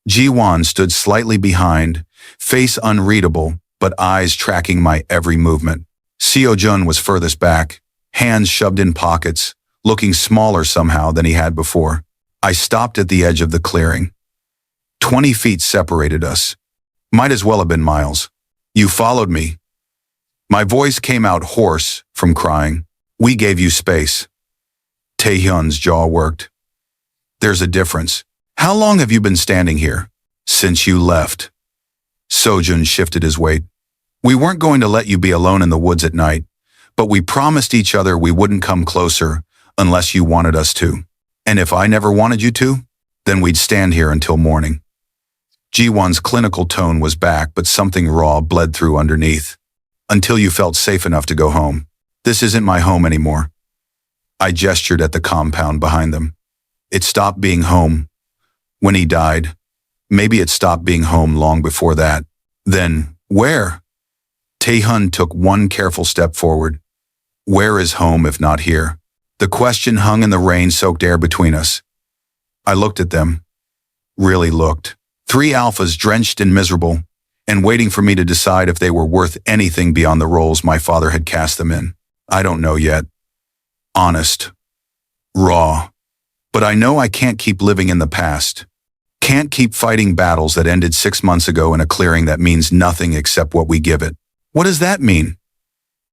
Jiwon stood slightly behind, face unreadable, but eyes tracking my every movement. Seojun was furthest back, hands shoved in pockets, looking smaller somehow than he had before. I stopped at the edge of the clearing. 20 feet separated us. Might as well have been miles. You followed me. My voice came out hoarse from crying. We gave you space. Taehyun's jaw worked. There's a difference. How long have you been standing here? Since you left. Sojun shifted his weight. We weren't going to let you be alone in the woods at night, but we promised each other we wouldn't come closer unless you wanted us to. And if I never wanted you to, then we'd stand here until morning. Jiwon's clinical tone was back, but something raw bled through underneath. Until you felt safe enough to go home. This isn't my home anymore. I gestured at the compound behind them. It stopped being home when he died. Maybe it stopped being home long before that. Then, where? Taehyun took one careful step forward. Where is home if not here? The question hung in the rain-soaked air between us. I looked at them. Really looked. 3 alphas drenched and miserable, and waiting for me to decide if they were worth anything beyond the roles my father had cast them in. I don't know yet. Honest. Raw. But I know I can't keep living in the past. Can't keep fighting battles that ended 6 months ago in a clearing that means nothing except what we give it. What does that mean?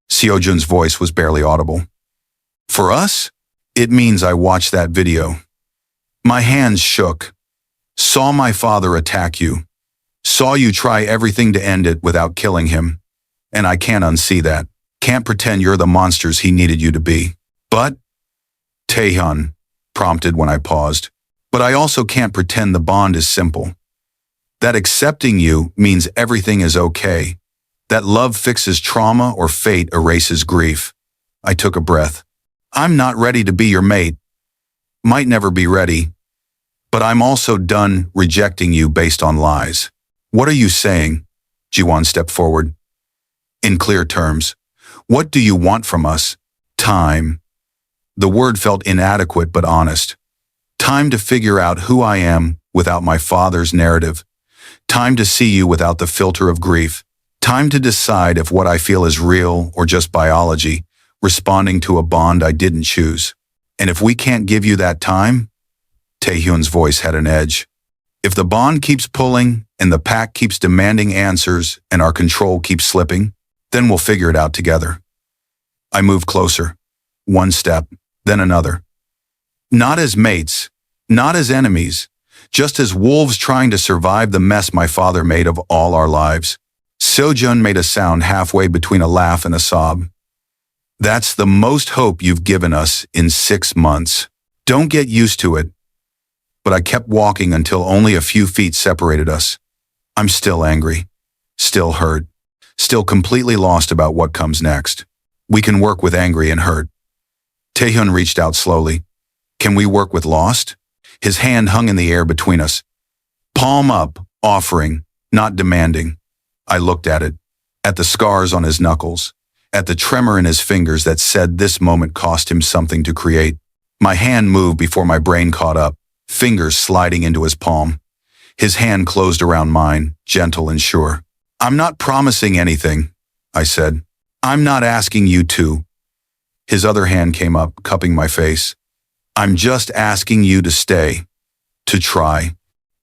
Seojun's voice was barely audible. For us, it means I watched that video. My hands shook. Saw my father attack you. Saw you try everything to end it without killing him. And I can't unsee that. Can't pretend you're the monsters he needed you to be. But, Taehyun prompted when I paused. But I also can't pretend the bond is simple. That accepting you means everything is okay. That love fixes trauma or fate erases grief. I took a breath. I'm not ready to be your mate. Might never be ready. But I'm also done rejecting you based on lies. What are you saying? Jiwon stepped forward. In clear terms, what do you want from us? Time. The word felt inadequate but honest. Time to figure out who I am without my father's narrative. Time to see you without the filter of grief. Time to decide if what I feel is real or just biology, responding to a bond I didn't choose. And if we can't give you that time, Taehyun's voice had an edge. If the bond keeps pulling and the pack keeps demanding answers and our control keeps slipping, then we'll figure it out together. I moved closer. One step, then another. Not as mates, not as enemies, just as wolves trying to survive the mess my father made of all our lives. Seojun made a sound halfway between a laugh and a sob. That's the most hope you've given us in 6 months. Don't get used to it. But I kept walking until only a few feet separated us. I'm still angry, still hurt, still completely lost about what comes next. We can work with angry and hurt. Taehyun reached out slowly. Can we work with lost? His hand hung in the air between us. Palm up, offering, not demanding. I looked at it, at the scars on his knuckles, at the tremor in his fingers that said this moment cost him something to create. My hand moved before my brain caught up, fingers sliding into his palm. His hand closed around mine, gentle and sure. I'm not promising anything, I said. I'm not asking you to. His other hand came up, cupping my face. I'm just asking you to stay, to try,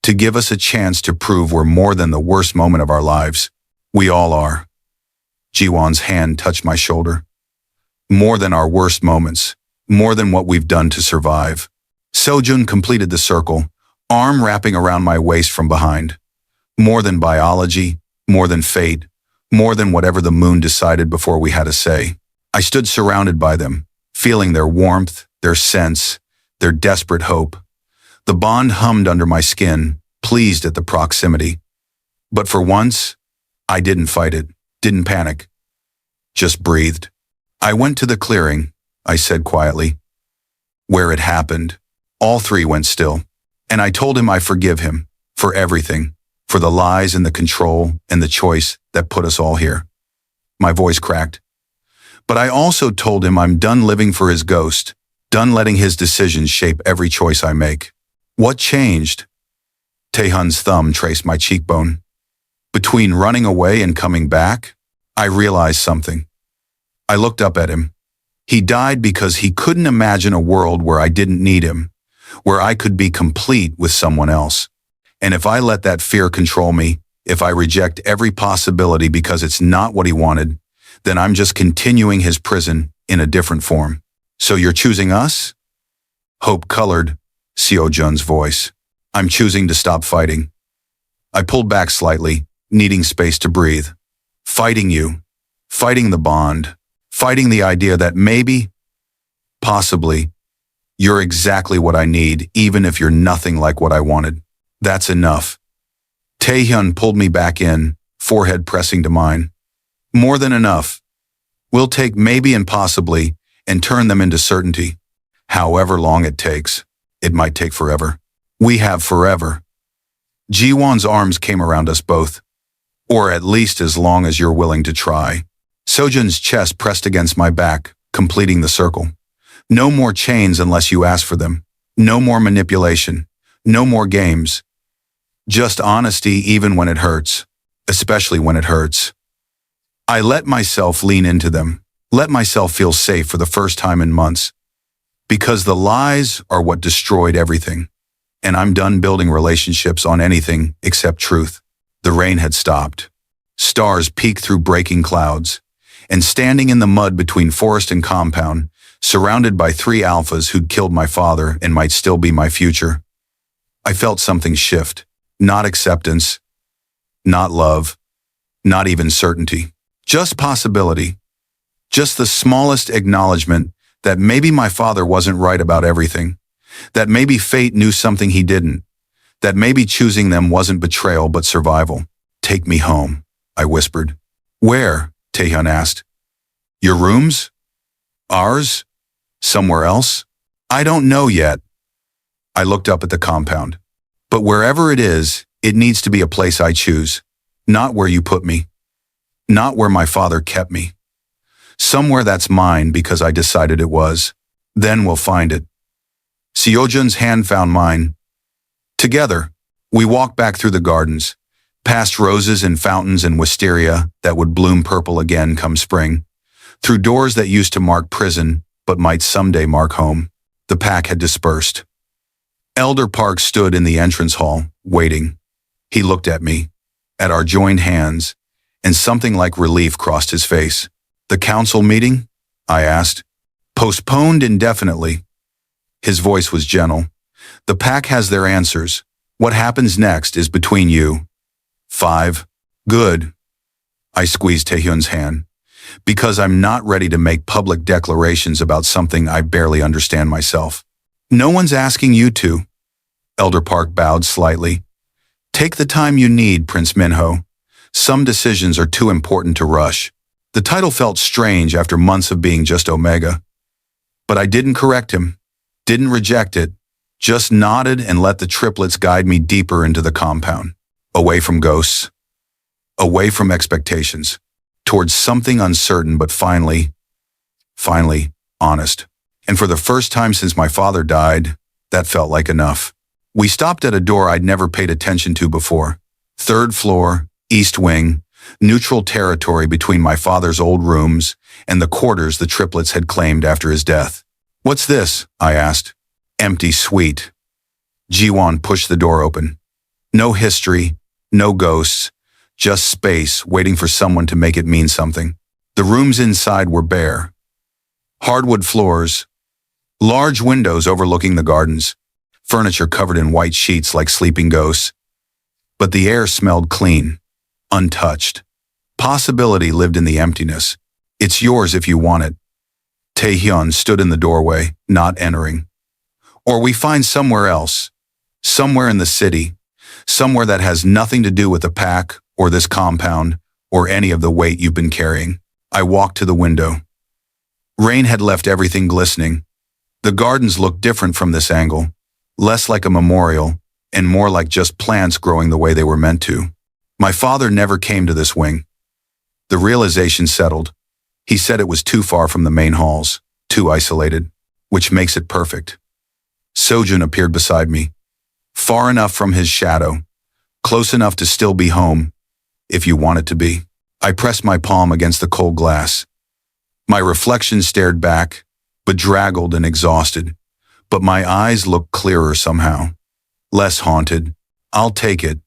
to give us a chance to prove we're more than the worst moment of our lives. We all are. Jiwon's hand touched my shoulder. More than our worst moments, more than what we've done to survive. Seojun completed the circle, arm wrapping around my waist from behind. More than biology, more than fate, more than whatever the moon decided before we had a say. I stood surrounded by them, feeling their warmth, their sense, their desperate hope. The bond hummed under my skin, pleased at the proximity. But for once, I didn't fight it, didn't panic, just breathed. I went to the clearing, I said quietly. Where it happened. All 3 went still, and I told him I forgive him for everything, for the lies and the control and the choice that put us all here. My voice cracked. But I also told him I'm done living for his ghost, done letting his decisions shape every choice I make. What changed? Taehyun's thumb traced my cheekbone. Between running away and coming back, I realized something. I looked up at him. He died because he couldn't imagine a world where I didn't need him, where I could be complete with someone else. And if I let that fear control me, if I reject every possibility because it's not what he wanted, then I'm just continuing his prison in a different form. So you're choosing us? Hope colored Seojun's voice. I'm choosing to stop fighting. I pulled back slightly, needing space to breathe. Fighting you. Fighting the bond. Fighting the idea that maybe, possibly, you're exactly what I need, even if you're nothing like what I wanted. That's enough. Taehyun pulled me back in, forehead pressing to mine. More than enough. We'll take maybe and possibly and turn them into certainty, however long it takes. It might take forever. We have forever. Jiwon's arms came around us both. Or at least as long as you're willing to try. Sojun's chest pressed against my back, completing the circle. No more chains unless you ask for them. No more manipulation. No more games. Just honesty even when it hurts. Especially when it hurts. I let myself lean into them. Let myself feel safe for the first time in months. Because the lies are what destroyed everything. And I'm done building relationships on anything except truth. The rain had stopped. Stars peeked through breaking clouds. And standing in the mud between forest and compound, surrounded by 3 alphas who'd killed my father and might still be my future, I felt something shift. Not acceptance. Not love. Not even certainty. Just possibility. Just the smallest acknowledgement that maybe my father wasn't right about everything. That maybe fate knew something he didn't. That maybe choosing them wasn't betrayal but survival. Take me home, I whispered. Where? Taehyun asked. Your rooms? Ours? Somewhere else? I don't know yet. I looked up at the compound. But wherever it is, it needs to be a place I choose. Not where you put me. Not where my father kept me. Somewhere that's mine because I decided it was. Then we'll find it. Seojun's hand found mine. Together, we walked back through the gardens, past roses and fountains and wisteria that would bloom purple again come spring, through doors that used to mark prison but might someday mark home. The pack had dispersed. Elder Park stood in the entrance hall, waiting. He looked at me, at our joined hands, and something like relief crossed his face. The council meeting? I asked. Postponed indefinitely. His voice was gentle. The pack has their answers. What happens next is between you. 5. Good. I squeezed Taehyun's hand. Because I'm not ready to make public declarations about something I barely understand myself. No one's asking you to. Elder Park bowed slightly. Take the time you need, Prince Minho. Some decisions are too important to rush. The title felt strange after months of being just Omega. But I didn't correct him. Didn't reject it. Just nodded and let the triplets guide me deeper into the compound. Away from ghosts. Away from expectations. Towards something uncertain but finally, honest. And for the first time since my father died, that felt like enough. We stopped at a door I'd never paid attention to before. 3rd floor, east wing, neutral territory between my father's old rooms and the quarters the triplets had claimed after his death. What's this? I asked. Empty suite. Jiwon pushed the door open. No history, no ghosts, just space waiting for someone to make it mean something. The rooms inside were bare. Hardwood floors, large windows overlooking the gardens, furniture covered in white sheets like sleeping ghosts. But the air smelled clean, untouched. Possibility lived in the emptiness. It's yours if you want it. Taehyun stood in the doorway, not entering. Or we find somewhere else, somewhere in the city, somewhere that has nothing to do with the pack or this compound or any of the weight you've been carrying. I walked to the window. Rain had left everything glistening. The gardens looked different from this angle, less like a memorial and more like just plants growing the way they were meant to. My father never came to this wing. The realization settled. He said it was too far from the main halls, too isolated, which makes it perfect. Sojun appeared beside me, far enough from his shadow, close enough to still be home, if you want it to be. I pressed my palm against the cold glass. My reflection stared back, bedraggled and exhausted, but my eyes looked clearer somehow, less haunted. I'll take it.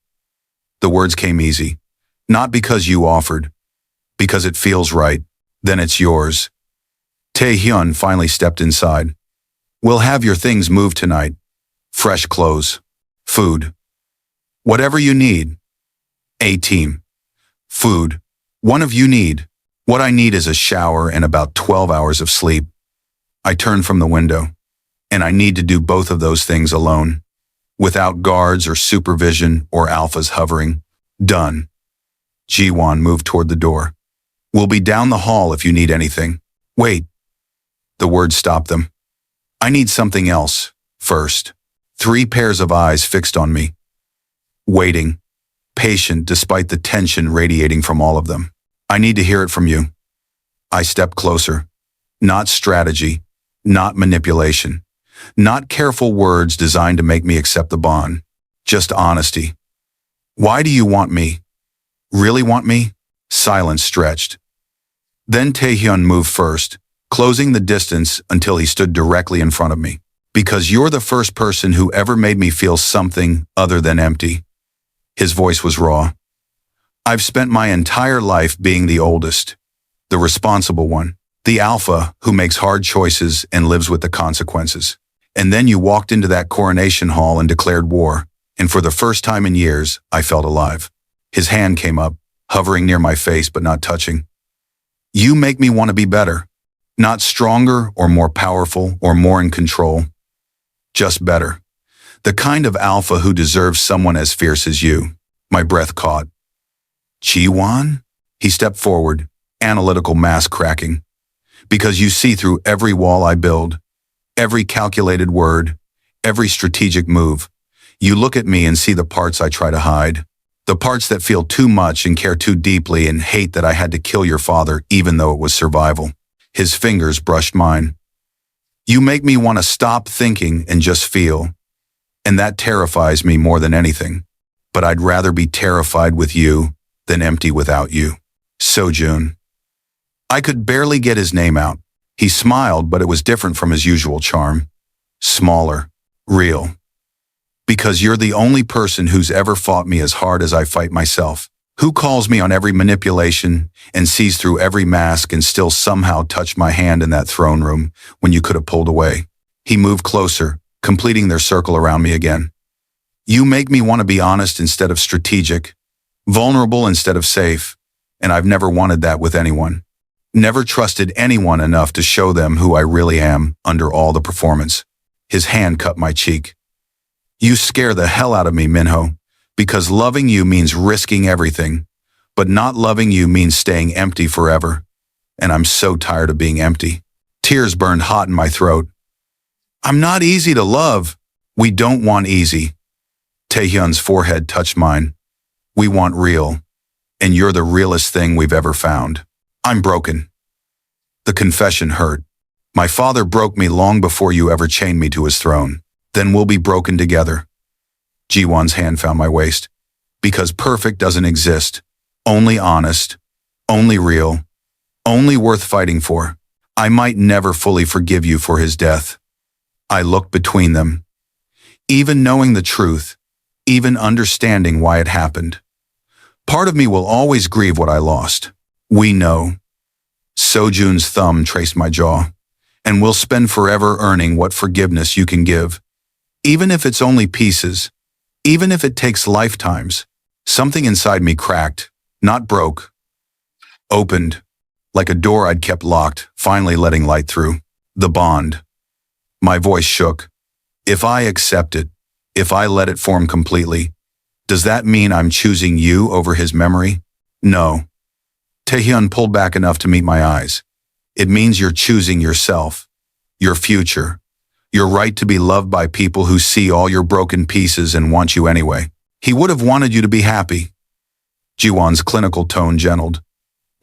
The words came easy, not because you offered, because it feels right. Then it's yours. Taehyun finally stepped inside. We'll have your things moved tonight. Fresh clothes. Food. Whatever you need. A-team. Food. One of you need. What I need is a shower and about 12 hours of sleep. I turned from the window. And I need to do both of those things alone. Without guards or supervision or alphas hovering. Done. Jiwon moved toward the door. We'll be down the hall if you need anything. Wait. The words stopped them. I need something else, first. 3 pairs of eyes fixed on me, waiting, patient despite the tension radiating from all of them. I need to hear it from you. I stepped closer. Not strategy, not manipulation, not careful words designed to make me accept the bond. Just honesty. Why do you want me? Really want me? Silence stretched. Then Taehyun moved first, closing the distance until he stood directly in front of me. Because you're the first person who ever made me feel something other than empty. His voice was raw. I've spent my entire life being the oldest, the responsible one, the alpha who makes hard choices and lives with the consequences. And then you walked into that coronation hall and declared war, and for the first time in years, I felt alive. His hand came up, hovering near my face but not touching. You make me want to be better. Not stronger or more powerful or more in control. Just better. The kind of alpha who deserves someone as fierce as you. My breath caught. Ji-won? He stepped forward, analytical mask cracking. Because you see through every wall I build, every calculated word, every strategic move. You look at me and see the parts I try to hide. The parts that feel too much and care too deeply and hate that I had to kill your father even though it was survival. His fingers brushed mine. You make me want to stop thinking and just feel. And that terrifies me more than anything. But I'd rather be terrified with you than empty without you. Sojun. I could barely get his name out. He smiled, but it was different from his usual charm. Smaller. Real. Because you're the only person who's ever fought me as hard as I fight myself. Who calls me on every manipulation and sees through every mask and still somehow touched my hand in that throne room when you could have pulled away. He moved closer, completing their circle around me again. You make me want to be honest instead of strategic, vulnerable instead of safe, and I've never wanted that with anyone. Never trusted anyone enough to show them who I really am under all the performance. His hand cut my cheek. You scare the hell out of me, Minho. Because loving you means risking everything, but not loving you means staying empty forever. And I'm so tired of being empty. Tears burned hot in my throat. I'm not easy to love. We don't want easy. Taehyun's forehead touched mine. We want real, and you're the realest thing we've ever found. I'm broken. The confession hurt. My father broke me long before you ever chained me to his throne. Then we'll be broken together. Ji-won's hand found my waist. Because perfect doesn't exist. Only honest. Only real. Only worth fighting for. I might never fully forgive you for his death. I looked between them. Even knowing the truth, even understanding why it happened. Part of me will always grieve what I lost. We know. Sojun's thumb traced my jaw. And we'll spend forever earning what forgiveness you can give. Even if it's only pieces. Even if it takes lifetimes. Something inside me cracked, not broke. Opened, like a door I'd kept locked, finally letting light through. The bond. My voice shook. If I accept it, if I let it form completely, does that mean I'm choosing you over his memory? No. Taehyun pulled back enough to meet my eyes. It means you're choosing yourself, your future, your right to be loved by people who see all your broken pieces and want you anyway. He would have wanted you to be happy. Ji-won's clinical tone gentled.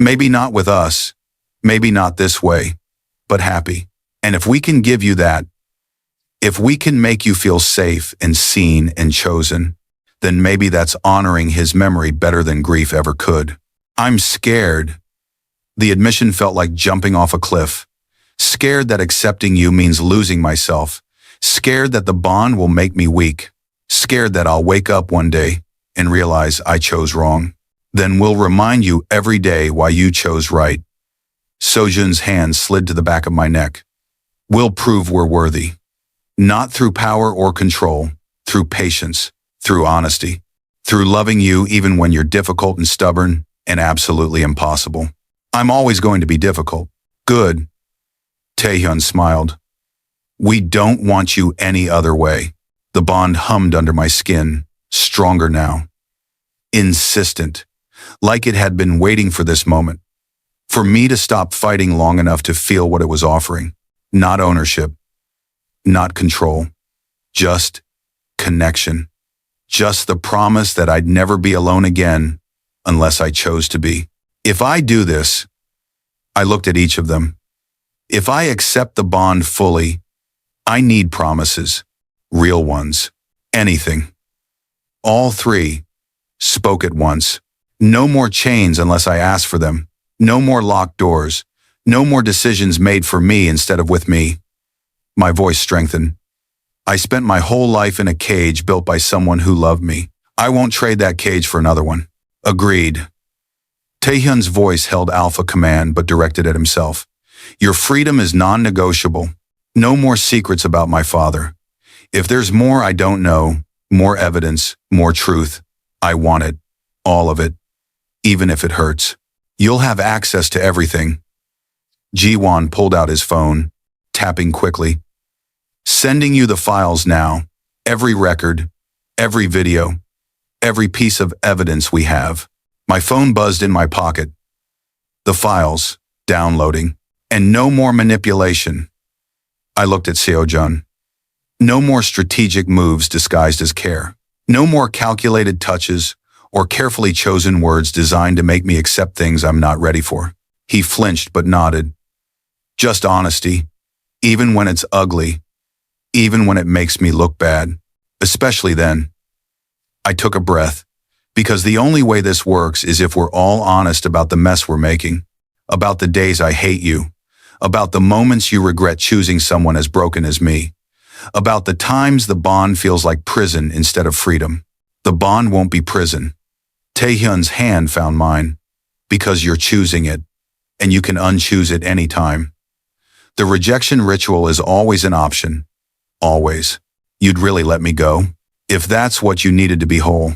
Maybe not with us, maybe not this way, but happy. And if we can give you that, if we can make you feel safe and seen and chosen, then maybe that's honoring his memory better than grief ever could. I'm scared. The admission felt like jumping off a cliff. Scared that accepting you means losing myself. Scared that the bond will make me weak. Scared that I'll wake up one day and realize I chose wrong. Then we'll remind you every day why you chose right. Sojun's hand slid to the back of my neck. We'll prove we're worthy. Not through power or control, through patience, through honesty, through loving you even when you're difficult and stubborn and absolutely impossible. I'm always going to be difficult. Good. Taehyun smiled. We don't want you any other way. The bond hummed under my skin, stronger now. Insistent, like it had been waiting for this moment. For me to stop fighting long enough to feel what it was offering. Not ownership, not control, just connection. Just the promise that I'd never be alone again unless I chose to be. If I do this, I looked at each of them. If I accept the bond fully, I need promises, real ones, anything. All three spoke at once. No more chains unless I ask for them. No more locked doors. No more decisions made for me instead of with me. My voice strengthened. I spent my whole life in a cage built by someone who loved me. I won't trade that cage for another one. Agreed. Taehyun's voice held alpha command but directed at himself. Your freedom is non-negotiable. No more secrets about my father. If there's more I don't know, more evidence, more truth, I want it. All of it. Even if it hurts. You'll have access to everything. Ji-won pulled out his phone, tapping quickly. Sending you the files now. Every record, every video, every piece of evidence we have. My phone buzzed in my pocket. The files, downloading, and no more manipulation. I looked at Seo-jun. No more strategic moves disguised as care. No more calculated touches or carefully chosen words designed to make me accept things I'm not ready for. He flinched but nodded. Just honesty, even when it's ugly, even when it makes me look bad, especially then. I took a breath, because the only way this works is if we're all honest about the mess we're making, about the days I hate you, about the moments you regret choosing someone as broken as me, about the times the bond feels like prison instead of freedom. The bond won't be prison. Taehyun's hand found mine, because you're choosing it, and you can unchoose it any time. The rejection ritual is always an option. Always. You'd really let me go? If that's what you needed to be whole.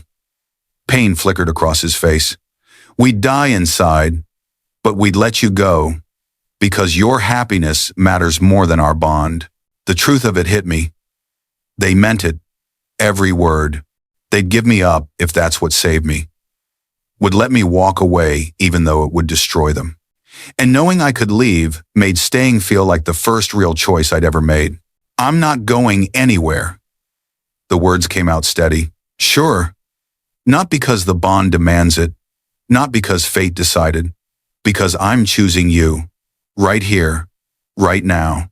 Pain flickered across his face. We'd die inside, but we'd let you go, because your happiness matters more than our bond. The truth of it hit me. They meant it. Every word. They'd give me up if that's what saved me. Would let me walk away even though it would destroy them. And knowing I could leave made staying feel like the first real choice I'd ever made. I'm not going anywhere. The words came out steady. Sure. Not because the bond demands it. Not because fate decided. Because I'm choosing you. Right here. Right now.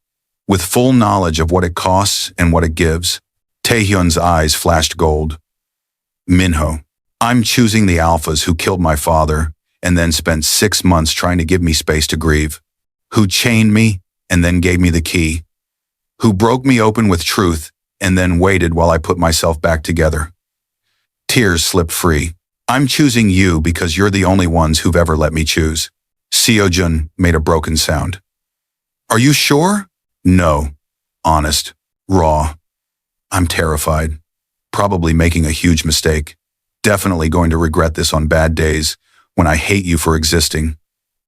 With full knowledge of what it costs and what it gives. Taehyun's eyes flashed gold. Minho. I'm choosing the alphas who killed my father and then spent 6 months trying to give me space to grieve. Who chained me and then gave me the key. Who broke me open with truth and then waited while I put myself back together. Tears slipped free. I'm choosing you because you're the only ones who've ever let me choose. Seo-jun made a broken sound. Are you sure? No. Honest. Raw. I'm terrified. Probably making a huge mistake. Definitely going to regret this on bad days when I hate you for existing.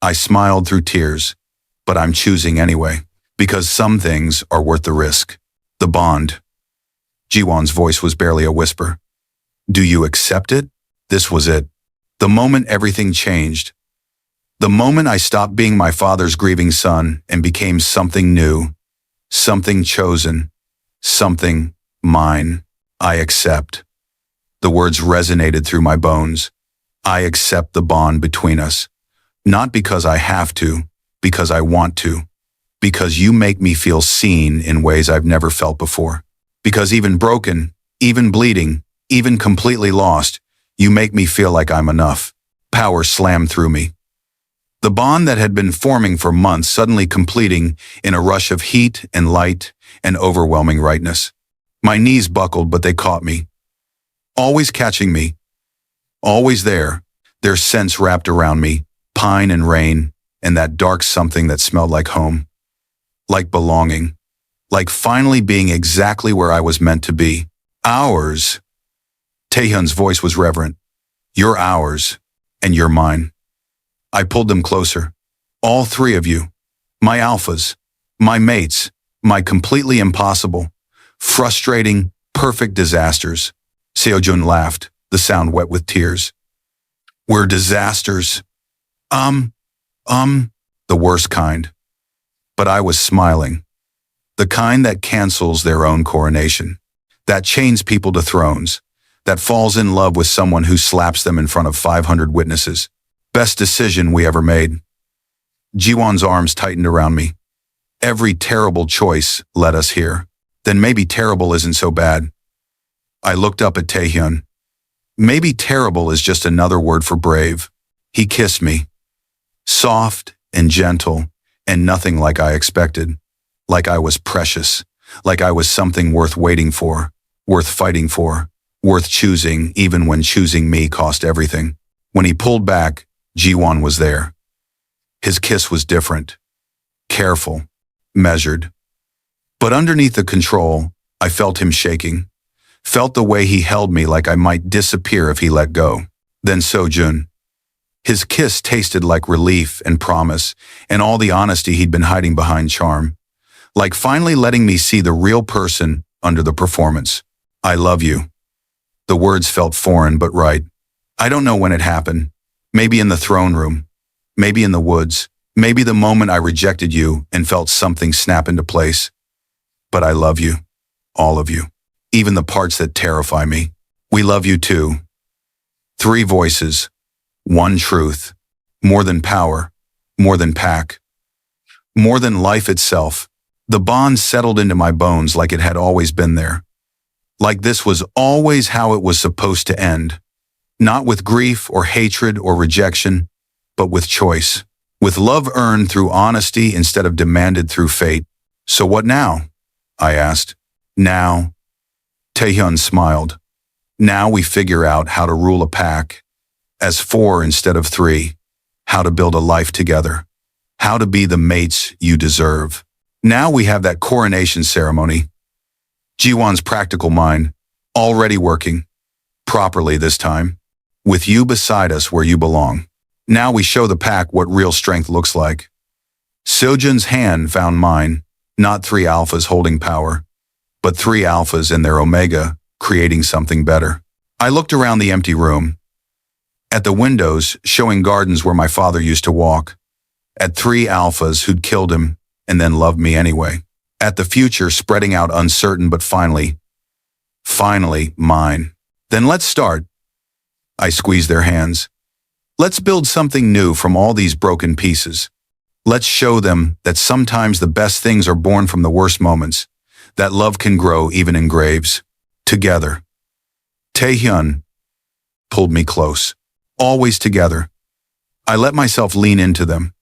I smiled through tears, but I'm choosing anyway, because some things are worth the risk. The bond. Ji-won's voice was barely a whisper. Do you accept it? This was it. The moment everything changed. The moment I stopped being my father's grieving son and became something new, something chosen, something mine. I accept. The words resonated through my bones. I accept the bond between us. Not because I have to, because I want to. Because you make me feel seen in ways I've never felt before. Because even broken, even bleeding, even completely lost, you make me feel like I'm enough. Power slammed through me. The bond that had been forming for months suddenly completing in a rush of heat and light and overwhelming rightness. My knees buckled, but they caught me. Always catching me. Always there, their scents wrapped around me, pine and rain, and that dark something that smelled like home. Like belonging. Like finally being exactly where I was meant to be. Ours. Taehyun's voice was reverent. You're ours, and you're mine. I pulled them closer. All three of you. My alphas. My mates. My completely impossible, frustrating, perfect disasters. Seo-jun laughed, the sound wet with tears. We're disasters. The worst kind. But I was smiling. The kind that cancels their own coronation. that chains people to thrones, that falls in love with someone who slaps them in front of 500 witnesses. Best decision we ever made. Jiwon's arms tightened around me. Every terrible choice led us here. Then maybe terrible isn't so bad. I looked up at Taehyun. Maybe terrible is just another word for brave. He kissed me. Soft and gentle, and nothing like I expected. Like I was precious. Like I was something worth waiting for, worth fighting for, worth choosing even when choosing me cost everything. When he pulled back, Jiwon was there. His kiss was different. Careful. Measured. But underneath the control, I felt him shaking. Felt the way he held me like I might disappear if he let go. Then Sojun. His kiss tasted like relief and promise and all the honesty he'd been hiding behind charm. Like finally letting me see the real person under the performance. I love you. The words felt foreign but right. I don't know when it happened. Maybe in the throne room. Maybe in the woods. Maybe the moment I rejected you and felt something snap into place. But I love you. All of you. Even the parts that terrify me. We love you too. 3 voices. 1 truth. More than power. More than pack. More than life itself. The bond settled into my bones like it had always been there. Like this was always how it was supposed to end. Not with grief or hatred or rejection, but with choice. With love earned through honesty instead of demanded through fate. So what now? I asked. Now. Taehyun smiled. Now we figure out how to rule a pack. As 4 instead of 3. How to build a life together. How to be the mates you deserve. Now we have that coronation ceremony. Jiwon's practical mind, already working. Properly this time. With you beside us where you belong. Now we show the pack what real strength looks like. Sojun's hand found mine, not 3 alphas holding power, but 3 alphas and their omega, creating something better. I looked around the empty room. At the windows, showing gardens where my father used to walk. At 3 alphas who'd killed him and then loved me anyway. At the future spreading out uncertain but finally, mine. Then let's start. I squeezed their hands. Let's build something new from all these broken pieces. Let's show them that sometimes the best things are born from the worst moments, that love can grow even in graves. Together. Taehyun pulled me close. Always together. I let myself lean into them.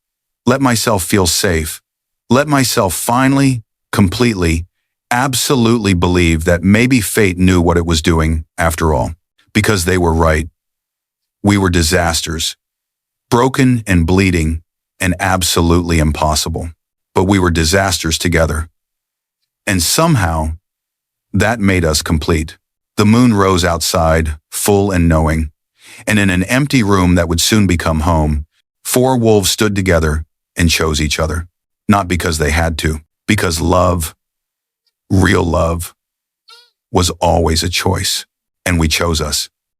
Let myself feel safe. Let myself finally, completely, absolutely believe that maybe fate knew what it was doing after all. Because they were right. We were disasters. Broken and bleeding and absolutely impossible. But we were disasters together. And somehow, that made us complete. The moon rose outside, full and knowing. And in an empty room that would soon become home, 4 wolves stood together and chose each other. Not because they had to, because love, real love, was always a choice. And we chose us.